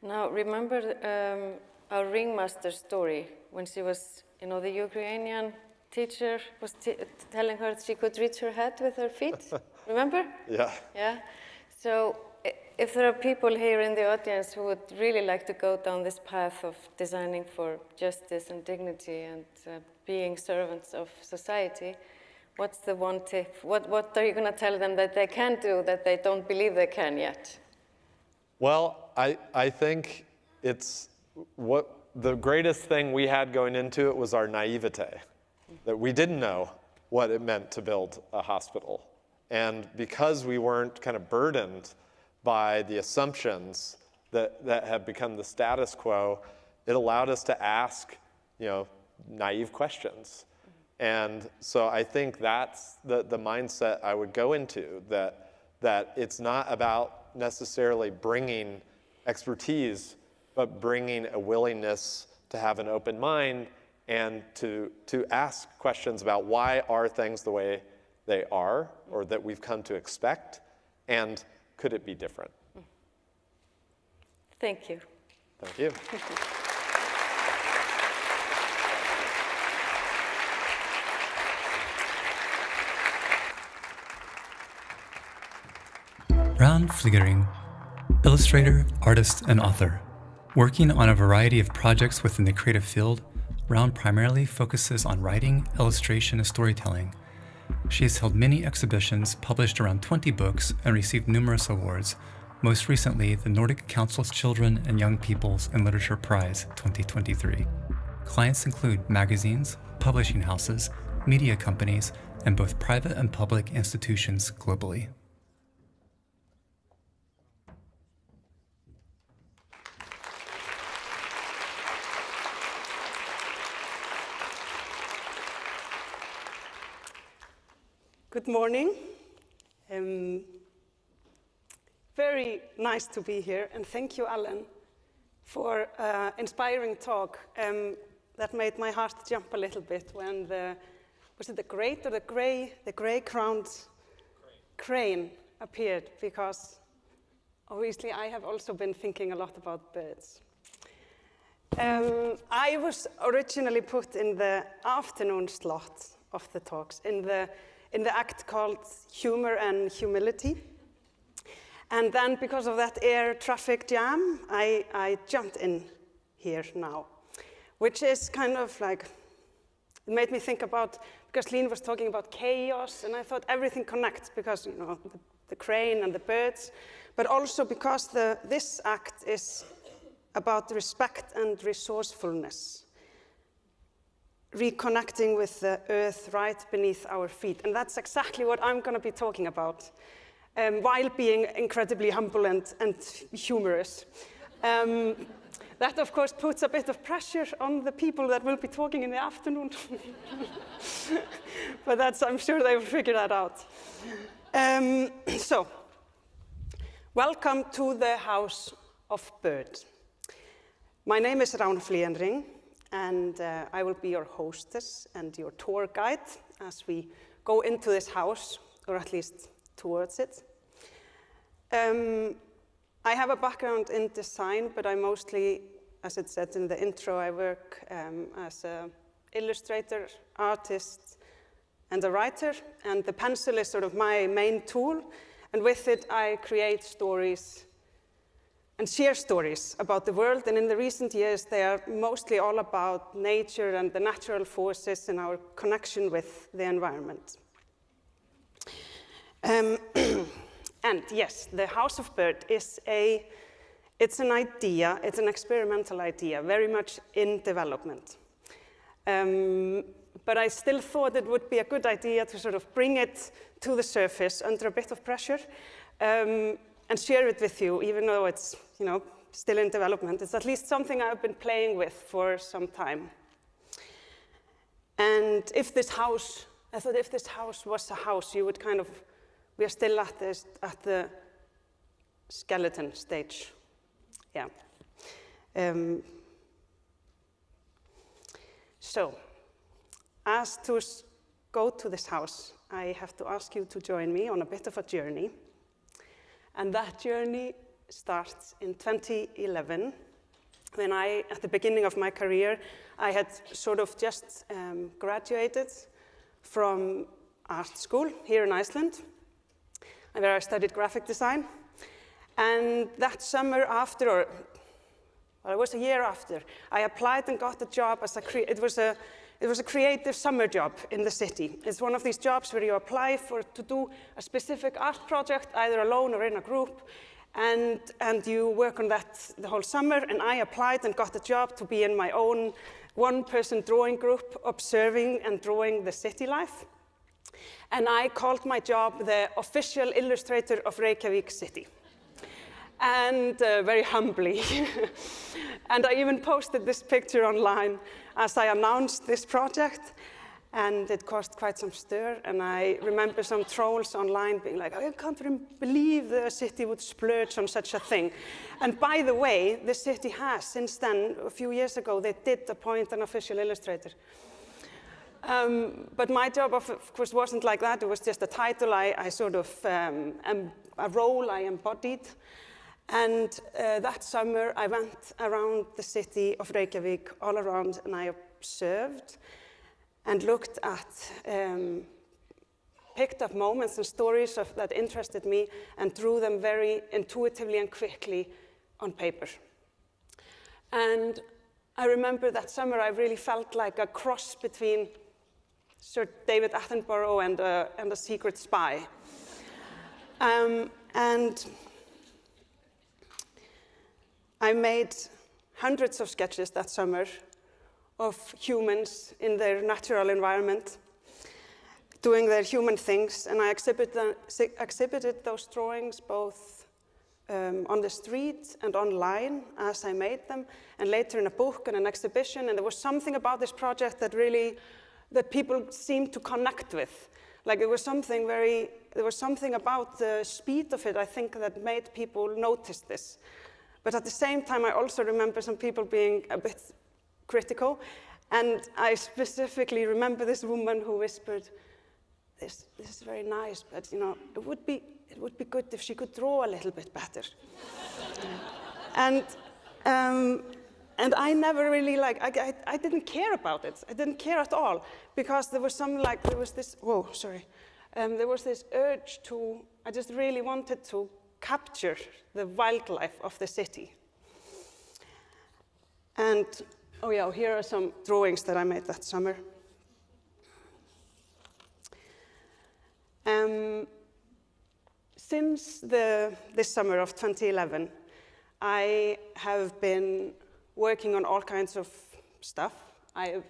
S3: Now, remember our ringmaster story when she was, you know, the Ukrainian teacher was telling her she could reach her head with her feet? Remember?
S4: Yeah.
S3: Yeah. So if there are people here in the audience who would really like to go down this path of designing for justice and dignity and being servants of society, what's the one tip? What are you going to tell them that they can do that they don't believe they can yet?
S4: Well, I think it's what the greatest thing we had going into it was our naivete, that we didn't know what it meant to build a hospital. And because we weren't kind of burdened by the assumptions that have become the status quo, it allowed us to ask, you know, naive questions. And so I think that's the mindset I would go into, that it's not about necessarily bringing expertise, but bringing a willingness to have an open mind and to ask questions about why are things the way they are, or that we've come to expect, and could it be different?
S3: Thank you.
S4: Thank you.
S1: Rán Flygenring, illustrator, artist, and author. Working on a variety of projects within the creative field, Rán primarily focuses on writing, illustration, and storytelling. She has held many exhibitions, published around 20 books, and received numerous awards, most recently the Nordic Council's Children and Young Peoples in Literature Prize 2023. Clients include magazines, publishing houses, media companies, and both private and public institutions globally.
S5: Good morning. Very nice to be here, and thank you, Alan, for inspiring talk that made my heart jump a little bit when the was it the great or the gray-crowned crane appeared, because obviously I have also been thinking a lot about birds. I was originally put in the afternoon slot of the talks, in the act called Humor and Humility. And then because of that air traffic jam, I jumped in here now, which is kind of like, it made me think about, because Lene was talking about chaos, and I thought everything connects, because you know the crane and the birds, but also because this act is about respect and resourcefulness, reconnecting with the earth right beneath our feet. And that's exactly what I'm going to be talking about, while being incredibly humble and humorous. That, of course, puts a bit of pressure on the people that will be talking in the afternoon. But I'm sure they will figure that out. So, welcome to the House of Bird. My name is Rán Flygenring, and I will be your hostess and your tour guide as we go into this house, or at least towards it. I have a background in design, but I mostly, as it said in the intro, I work as an illustrator, artist, and a writer, and the pencil is sort of my main tool, and with it I create stories and share stories about the world, and in the recent years they are mostly all about nature and the natural forces and our connection with the environment. And yes, the House of Bird is it's an idea, it's an experimental idea, very much in development. But I still thought it would be a good idea to sort of bring it to the surface under a bit of pressure and share it with you, even though it's still in development. It's at least something I've been playing with for some time. And if this house, I thought if this house was a house, you would kind of, we are still at the skeleton stage. Yeah. So, as to go to this house, I have to ask you to join me on a bit of a journey. And that journey starts in 2011, when at the beginning of my career, I had sort of just graduated from art school here in Iceland, where I studied graphic design. And that summer after, or well, it was a year after, I applied and got a job as it was a creative summer job in the city. It's one of these jobs where you apply to do a specific art project, either alone or in a group, and you work on that the whole summer. And I applied and got a job to be in my own one-person drawing group, observing and drawing the city life. And I called my job the official illustrator of Reykjavik City. And very humbly. And I even posted this picture online as I announced this project, and it caused quite some stir. And I remember some trolls online being like, I can't believe the city would splurge on such a thing. And by the way, the city has, since then, a few years ago, they did appoint an official illustrator. But my job, of course, wasn't like that. It was just a title. I sort of, a role I embodied. And that summer, I went around the city of Reykjavik, all around, and I observed and looked at, picked up moments and stories that interested me and drew them very intuitively and quickly on paper. And I remember that summer, I really felt like a cross between Sir David Attenborough and a secret spy. And I made hundreds of sketches that summer of humans in their natural environment, doing their human things, and I exhibited those drawings both on the street and online as I made them, and later in a book and an exhibition. And there was something about this project that people seemed to connect with. Like there was something about the speed of it, I think, that made people notice this. But at the same time, I also remember some people being a bit critical. And I specifically remember this woman who whispered, this is very nice, but you know, it would be good if she could draw a little bit better. And I never really I didn't care about it. I didn't care at all, because there was this urge to, I just really wanted to capture the wildlife of the city. And, oh yeah, here are some drawings that I made that summer. Since this summer of 2011, I have been working on all kinds of stuff. I've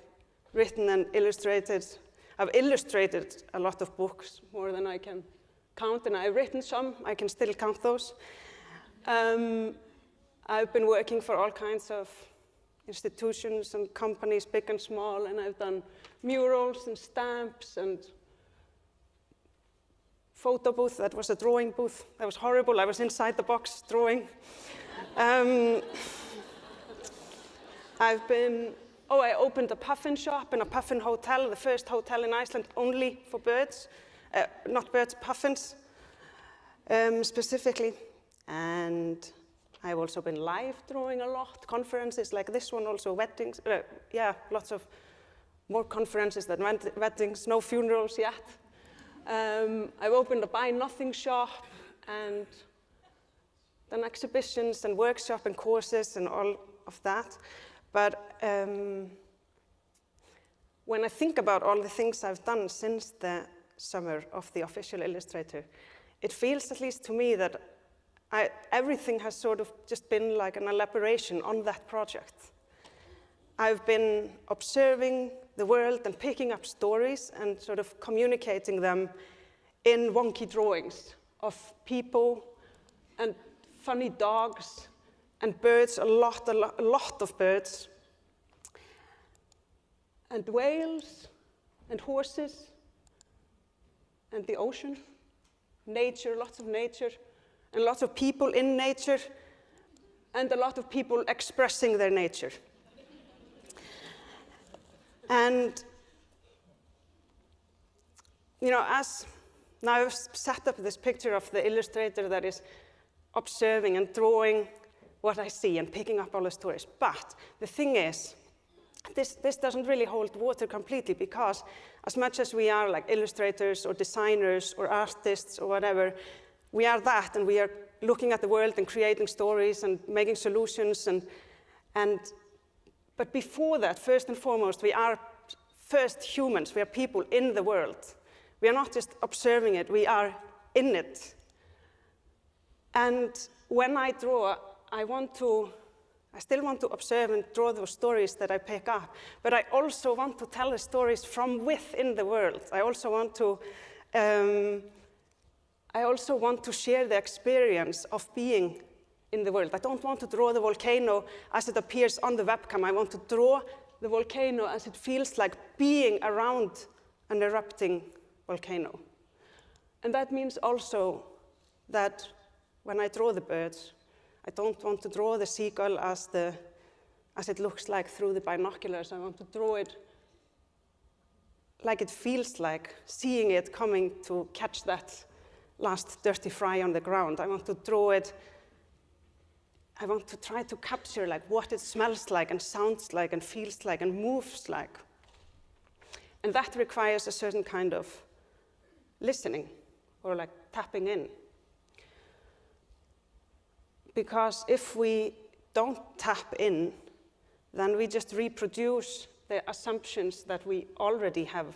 S5: written and illustrated. I've illustrated a lot of books, more than I can count, and I've written some. I can still count those. I've been working for all kinds of institutions and companies, big and small, and I've done murals and stamps and photo booth. That was a drawing booth. That was horrible. I was inside the box drawing. I opened a puffin shop and a puffin hotel, the first hotel in Iceland only for birds, not birds, puffins specifically. And I've also been live drawing a lot, conferences like this one, also weddings, lots of more conferences than weddings, no funerals yet. I've opened a buy nothing shop and done exhibitions and workshops and courses and all of that. But when I think about all the things I've done since the summer of the official illustrator, it feels, at least to me, that everything has sort of just been like an elaboration on that project. I've been observing the world and picking up stories and sort of communicating them in wonky drawings of people and funny dogs and birds, a lot of birds, and whales and horses and the ocean, nature, lots of nature, and lots of people in nature, and a lot of people expressing their nature. And, you know, now I've set up this picture of the illustrator that is observing and drawing what I see and picking up all the stories. But the thing is, this doesn't really hold water completely, because as much as we are like illustrators or designers or artists or whatever, we are that, and we are looking at the world and creating stories and making solutions. But before that, first and foremost, we are first humans. We are people in the world. We are not just observing it, we are in it. And when I draw, I still want to observe and draw those stories that I pick up, but I also want to tell the stories from within the world. I also want to share the experience of being in the world. I don't want to draw the volcano as it appears on the webcam. I want to draw the volcano as it feels like being around an erupting volcano. And that means also that when I draw the birds, I don't want to draw the seagull as it looks like through the binoculars. I want to draw it like it feels like, seeing it coming to catch that last dirty fry on the ground. I want to draw it, I want to try to capture like what it smells like and sounds like and feels like and moves like. And that requires a certain kind of listening or like tapping in. Because if we don't tap in, then we just reproduce the assumptions that we already have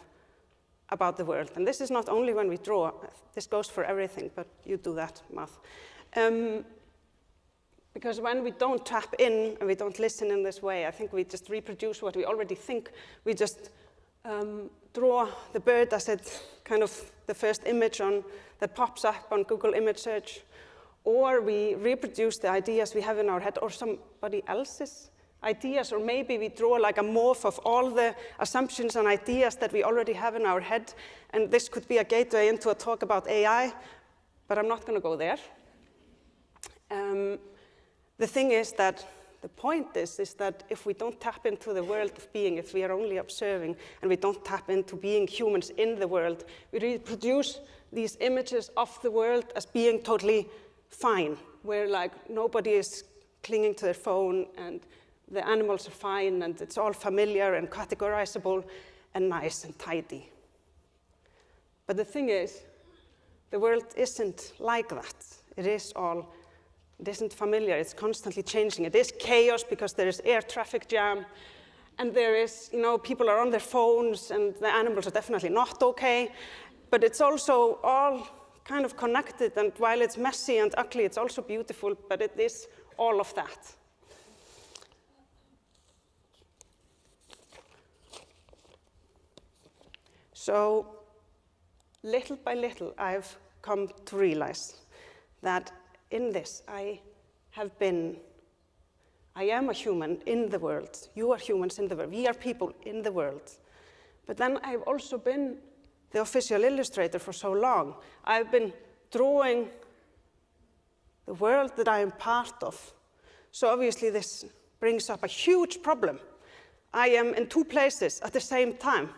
S5: about the world. And this is not only when we draw, this goes for everything, but you do that, Math. Because when we don't tap in and we don't listen in this way, I think we just reproduce what we already think. We just draw the bird as it kind of the first image that pops up on Google image search, or we reproduce the ideas we have in our head or somebody else's ideas, or maybe we draw like a morph of all the assumptions and ideas that we already have in our head. And this could be a gateway into a talk about AI, but I'm not going to go there. The thing is that the point is that if we don't tap into the world of being, if we are only observing, and we don't tap into being humans in the world, we reproduce these images of the world as being totally fine, where like nobody is clinging to their phone and the animals are fine and it's all familiar and categorizable and nice and tidy. But the thing is, the world isn't like that. It isn't familiar, it's constantly changing. It is chaos because there is air traffic jam, and there is, people are on their phones, and the animals are definitely not okay, but it's also all kind of connected, and while it's messy and ugly, it's also beautiful, but it is all of that. So, little by little, I've come to realize that in this, I am a human in the world. You are humans in the world. We are people in the world. But then I've also been the official illustrator for so long. I've been drawing the world that I am part of. So obviously this brings up a huge problem. I am in two places at the same time.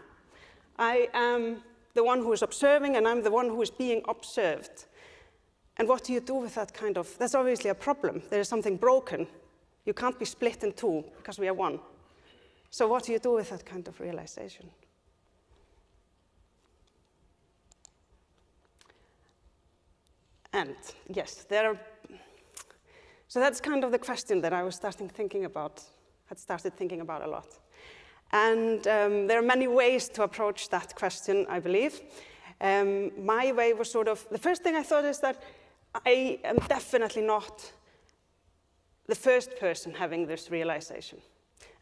S5: I am the one who is observing, and I'm the one who is being observed. And what do you do with that kind of, that's obviously a problem. There is something broken. You can't be split in two because we are one. So what do you do with that kind of realization? And yes, so that's kind of the question that I was had started thinking about a lot. And there are many ways to approach that question, I believe. My way was the first thing I thought is that I am definitely not the first person having this realization.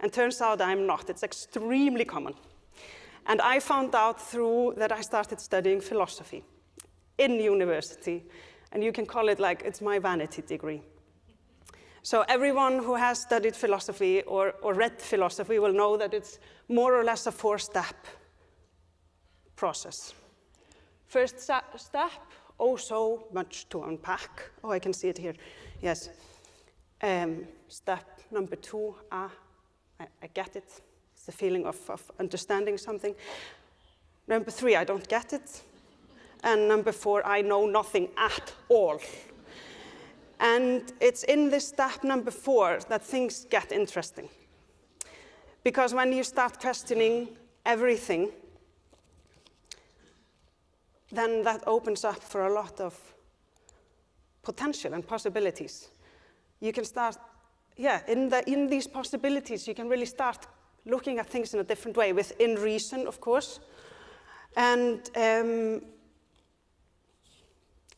S5: And turns out I'm not. It's extremely common. And I found out through that I started studying philosophy in university. And you can call it like it's my vanity degree. So everyone who has studied philosophy or read philosophy will know that it's more or less a 4-step process. First step, oh, so much to unpack. Oh, I can see it here. Yes. Step number 2, I get it. It's the feeling of understanding something. Number 3, I don't get it. And number 4, I know nothing at all. And it's in this step number 4 that things get interesting. Because when you start questioning everything, then that opens up for a lot of potential and possibilities. You can start, in these possibilities, you can really start looking at things in a different way, within reason, of course. And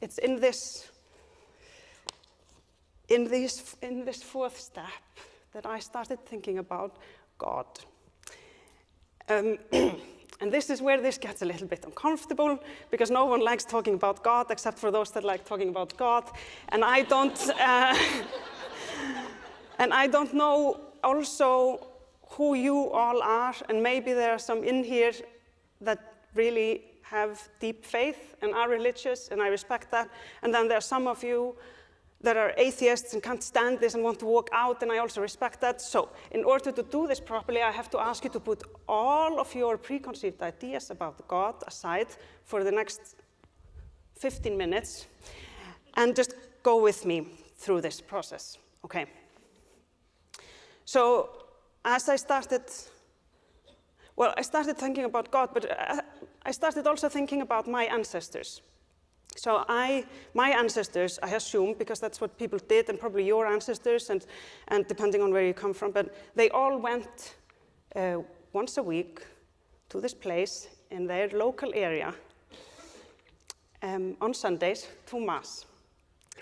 S5: it's in this 4th step that I started thinking about God. And this is where this gets a little bit uncomfortable, because no one likes talking about God except for those that like talking about God. And I don't know also who you all are, and maybe there are some in here that really have deep faith and are religious, and I respect that. And then there are some of you that are atheists and can't stand this and want to walk out, and I also respect that. So in order to do this properly, I have to ask you to put all of your preconceived ideas about God aside for the next 15 minutes and just go with me through this process, okay? So as I started thinking about God, but I started also thinking about my ancestors. So my ancestors, I assume, because that's what people did, and probably your ancestors, and depending on where you come from, but they all went once a week to this place in their local area on Sundays to Mass.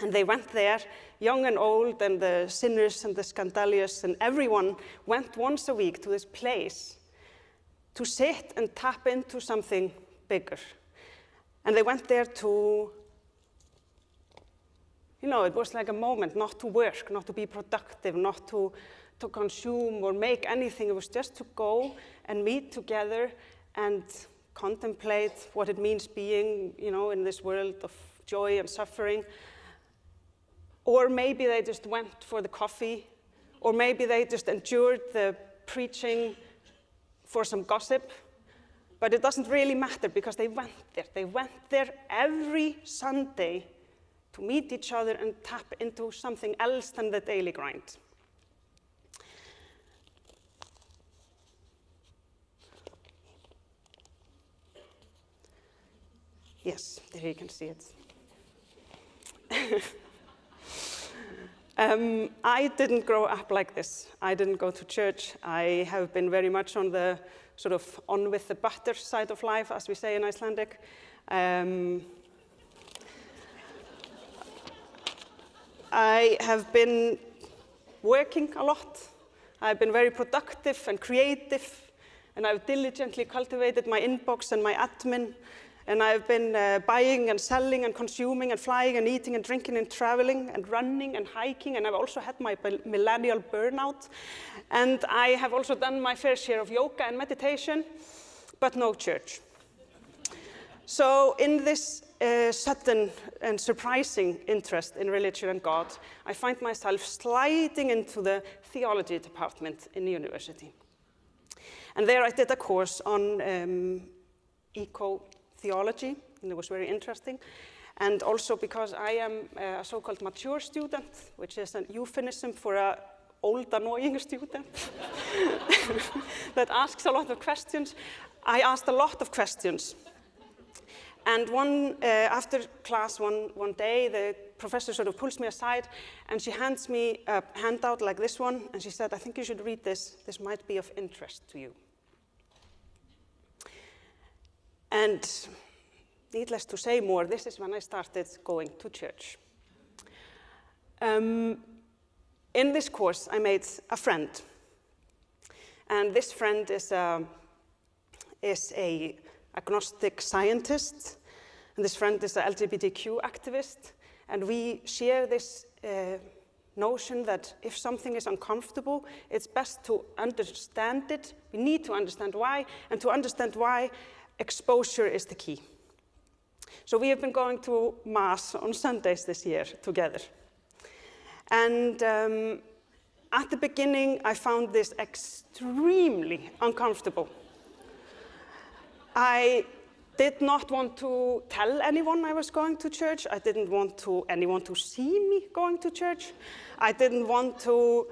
S5: And they went there, young and old, and the sinners and the scandalous, and everyone went once a week to this place to sit and tap into something bigger. And they went there to, it was like a moment not to work, not to be productive, not to consume or make anything. It was just to go and meet together and contemplate what it means being, in this world of joy and suffering. Or maybe they just went for the coffee, or maybe they just endured the preaching for some gossip. But it doesn't really matter because they went there. They went there every Sunday to meet each other and tap into something else than the daily grind. Yes, there you can see it. I didn't grow up like this. I didn't go to church. I have been very much on the sort of on with the butter side of life, as we say in Icelandic. I have been working a lot. I've been very productive and creative, and I've diligently cultivated my inbox and my admin. And I've been buying and selling and consuming and flying and eating and drinking and traveling and running and hiking. And I've also had my millennial burnout. And I have also done my fair share of yoga and meditation, but no church. So in this sudden and surprising interest in religion and God, I find myself sliding into the theology department in the university. And there I did a course on eco-theology, and it was very interesting. And also because I am a so-called mature student, which is a euphemism for an old, annoying student that asks a lot of questions. I asked a lot of questions. And after class one day, the professor sort of pulls me aside, and she hands me a handout like this one, and she said, "I think you should read this. This might be of interest to you." And needless to say more, this is when I started going to church. In this course, I made a friend. And this friend is a agnostic scientist. And this friend is an LGBTQ activist. And we share this notion that if something is uncomfortable, it's best to understand it. We need to understand why. And to understand why, exposure is the key. So we have been going to Mass on Sundays this year together. And at the beginning, I found this extremely uncomfortable. I did not want to tell anyone I was going to church. I didn't want anyone to see me going to church. I didn't want to,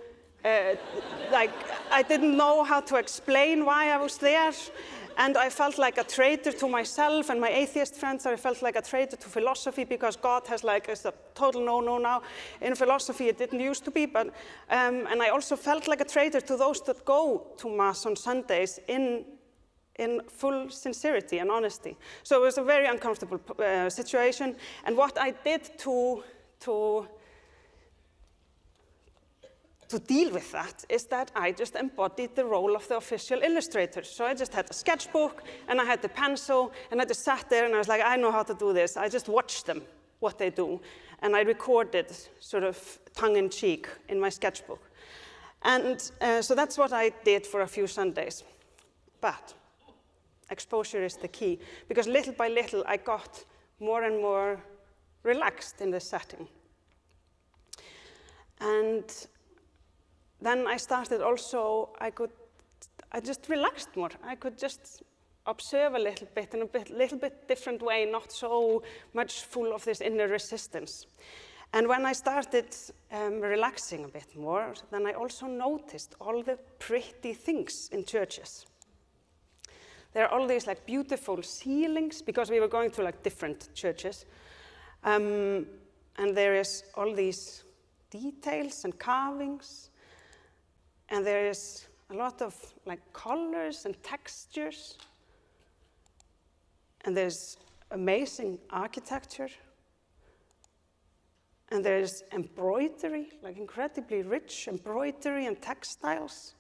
S5: I didn't know how to explain why I was there. And I felt like a traitor to myself and my atheist friends. I felt like a traitor to philosophy because God is a total no-no now. In philosophy, it didn't used to be, but, and I also felt like a traitor to those that go to Mass on Sundays in full sincerity and honesty. So it was a very uncomfortable situation. And what I did to deal with that is that I just embodied the role of the official illustrator. So I just had a sketchbook and I had the pencil and I just sat there and I was like, I know how to do this. I just watched them, what they do. And I recorded sort of tongue-in-cheek in my sketchbook. And so that's what I did for a few Sundays. But exposure is the key, because little by little I got more and more relaxed in this setting. And then I started also, I just relaxed more. I could just observe a little bit in a little bit different way, not so much full of this inner resistance. And when I started relaxing a bit more, then I also noticed all the pretty things in churches. There are all these like beautiful ceilings, because we were going to like different churches. And there is all these details and carvings. And there is a lot of like colors and textures. And there's amazing architecture. And there's embroidery, like incredibly rich embroidery and textiles.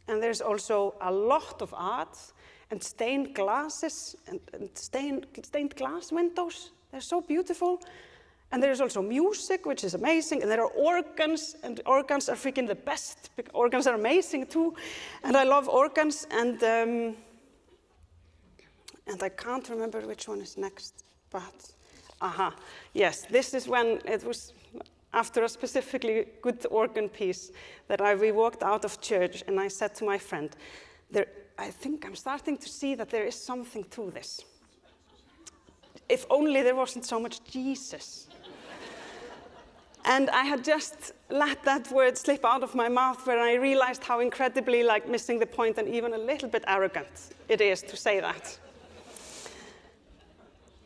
S5: And there's also a lot of art and stained glasses and stained glass windows. They're so beautiful. And there's also music, which is amazing. And there are organs, and organs are freaking the best. Organs are amazing too. And I love organs. And I can't remember which one is next, but yes, this is when it was after a specifically good organ piece, that we walked out of church and I said to my friend, I think I'm starting to see that there is something to this. If only there wasn't so much Jesus. And I had just let that word slip out of my mouth where I realized how incredibly missing the point and even a little bit arrogant it is to say that.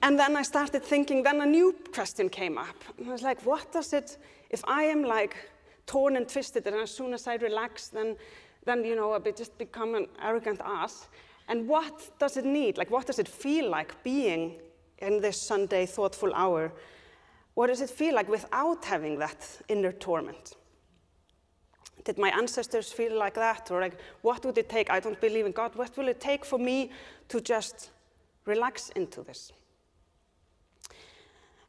S5: And then I started thinking, then a new question came up. And I was like, what does it, if I am torn and twisted and as soon as I relax, then I just become an arrogant ass. And what does it need? What does it feel like being in this Sunday thoughtful hour? What does it feel like without having that inner torment? Did my ancestors feel like that? Or what would it take? I don't believe in God. What will it take for me to just relax into this?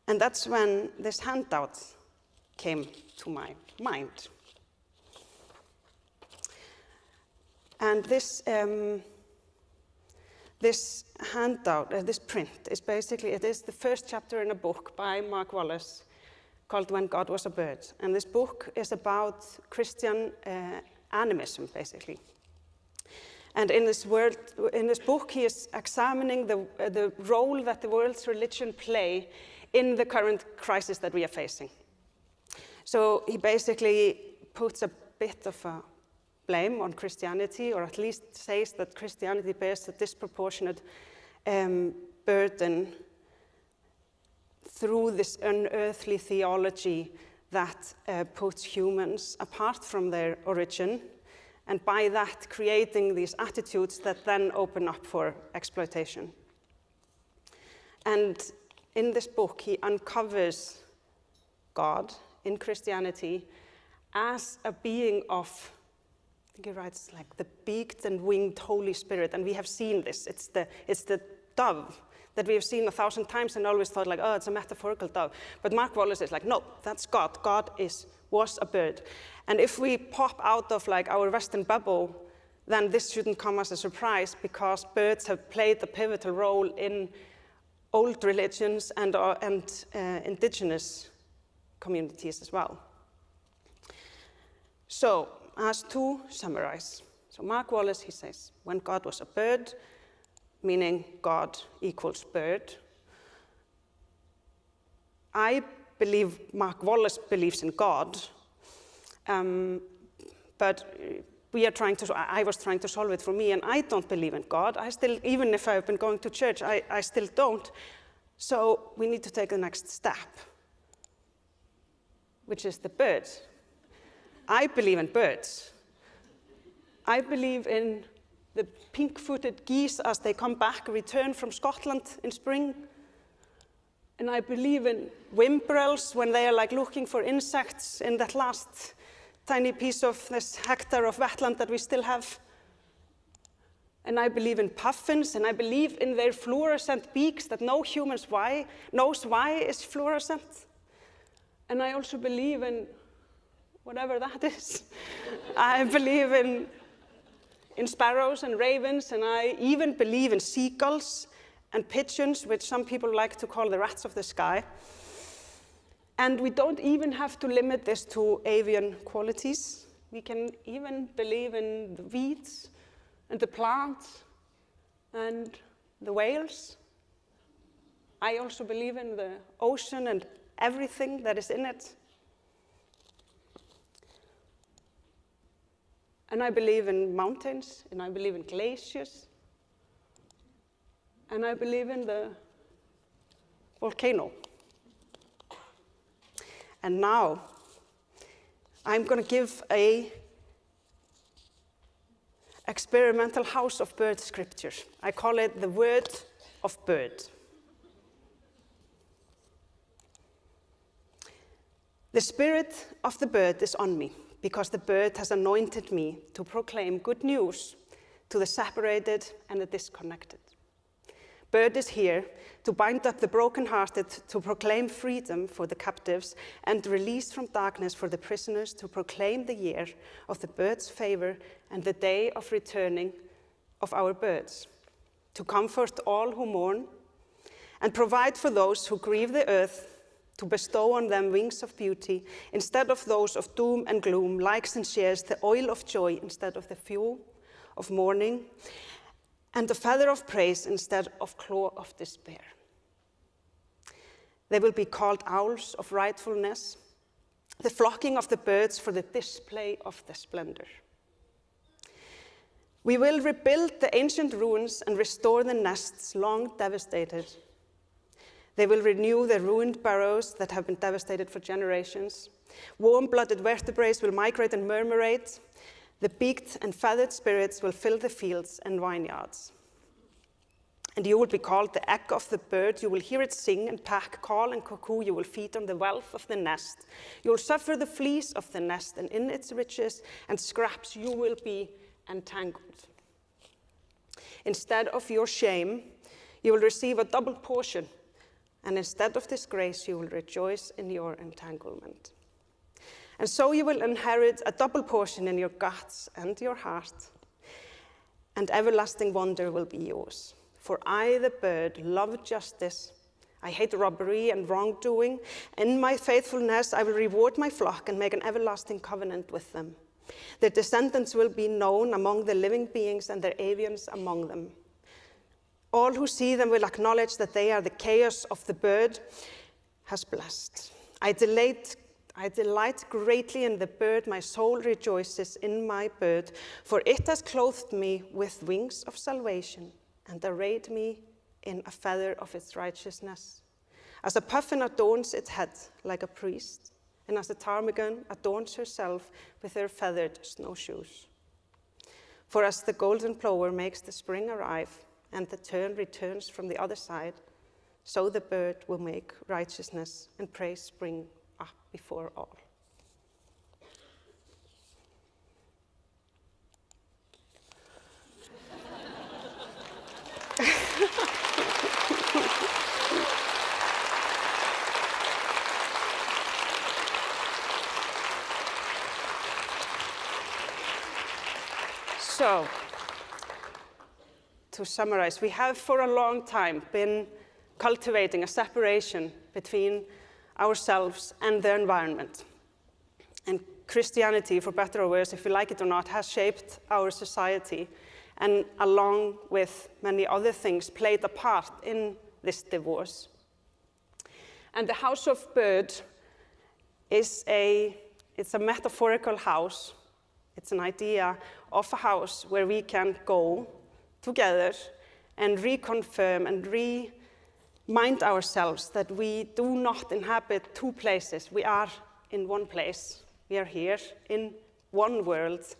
S5: And that's when this handout came to my mind. And this handout, this print, is it is the first chapter in a book by Mark Wallace called When God Was a Bird. And this book is about Christian animism, basically. And in this book, he is examining the role that the world's religion play in the current crisis that we are facing. So he basically puts a bit of a blame on Christianity, or at least says that Christianity bears a disproportionate burden through this unearthly theology that puts humans apart from their origin, and by that creating these attitudes that then open up for exploitation. And in this book, he uncovers God in Christianity as a being of, I think he writes the beaked and winged Holy Spirit, and we have seen this. It's the dove that we have seen 1,000 times and always thought oh, it's a metaphorical dove. But Mark Wallace is no, that's God. God was a bird. And if we pop out of our Western bubble, then this shouldn't come as a surprise, because birds have played a pivotal role in old religions and indigenous communities as well. So, as to summarize, so Mark Wallace, he says, when God was a bird, meaning God equals bird. I believe Mark Wallace believes in God, but I was trying to solve it for me, and I don't believe in God. I still, even if I've been going to church, I still don't. So we need to take the next step, which is the birds. I believe in birds. I believe in the pink-footed geese as they come back, return from Scotland in spring. And I believe in whimbrels when they are looking for insects in that last tiny piece of this hectare of wetland that we still have. And I believe in puffins, and I believe in their fluorescent beaks that no human knows why is fluorescent. And I also believe in whatever that is. I believe in sparrows and ravens, and I even believe in seagulls and pigeons, which some people like to call the rats of the sky. And we don't even have to limit this to avian qualities. We can even believe in the weeds and the plants and the whales. I also believe in the ocean and everything that is in it. And I believe in mountains, and I believe in glaciers, and I believe in the volcano. And now, I'm going to give an experimental house of bird scriptures. I call it the word of bird. The spirit of the bird is on me, because the bird has anointed me to proclaim good news to the separated and the disconnected. Bird is here to bind up the brokenhearted, to proclaim freedom for the captives, and release from darkness for the prisoners, to proclaim the year of the bird's favor and the day of returning of our birds, to comfort all who mourn, and provide for those who grieve the earth, to bestow on them wings of beauty, instead of those of doom and gloom, likes and shares, the oil of joy instead of the fuel of mourning, and the feather of praise instead of claw of despair. They will be called owls of rightfulness, the flocking of the birds for the display of the splendor. We will rebuild the ancient ruins and restore the nests long devastated. They will renew the ruined burrows that have been devastated for generations. Warm-blooded vertebrates will migrate and murmurate. The beaked and feathered spirits will fill the fields and vineyards. And you will be called the egg of the bird. You will hear it sing and peck, call and cuckoo. You will feed on the wealth of the nest. You will suffer the fleece of the nest, and in its riches and scraps you will be entangled. Instead of your shame, you will receive a double portion, and instead of disgrace, you will rejoice in your entanglement. And so you will inherit a double portion in your guts and your heart, and everlasting wonder will be yours. For I, the bird, love justice. I hate robbery and wrongdoing. In my faithfulness, I will reward my flock and make an everlasting covenant with them. Their descendants will be known among the living beings and their avians among them. All who see them will acknowledge that they are the chaos of the bird has blessed. I delight greatly in the bird. My soul rejoices in my bird, for it has clothed me with wings of salvation and arrayed me in a feather of its righteousness. As a puffin adorns its head like a priest, and as a ptarmigan adorns herself with her feathered snowshoes. For as the golden plover makes the spring arrive, and the tern returns from the other side, so the bird will make righteousness and praise spring up before all. So, to summarize, we have for a long time been cultivating a separation between ourselves and the environment. And Christianity, for better or worse, if we like it or not, has shaped our society, and along with many other things, played a part in this divorce. And the House of Bird is it's a metaphorical house. It's an idea of a house where we can go together and reconfirm and remind ourselves that we do not inhabit two places. We are in one place. We are here in one world.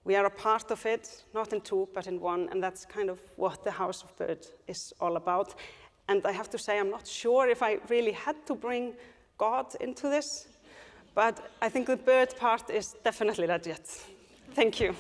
S5: We are a part of it, not in two, but in one, and that's kind of what the House of Bird is all about. And I have to say, I'm not sure if I really had to bring God into this, but I think the bird part is definitely legit. Thank you.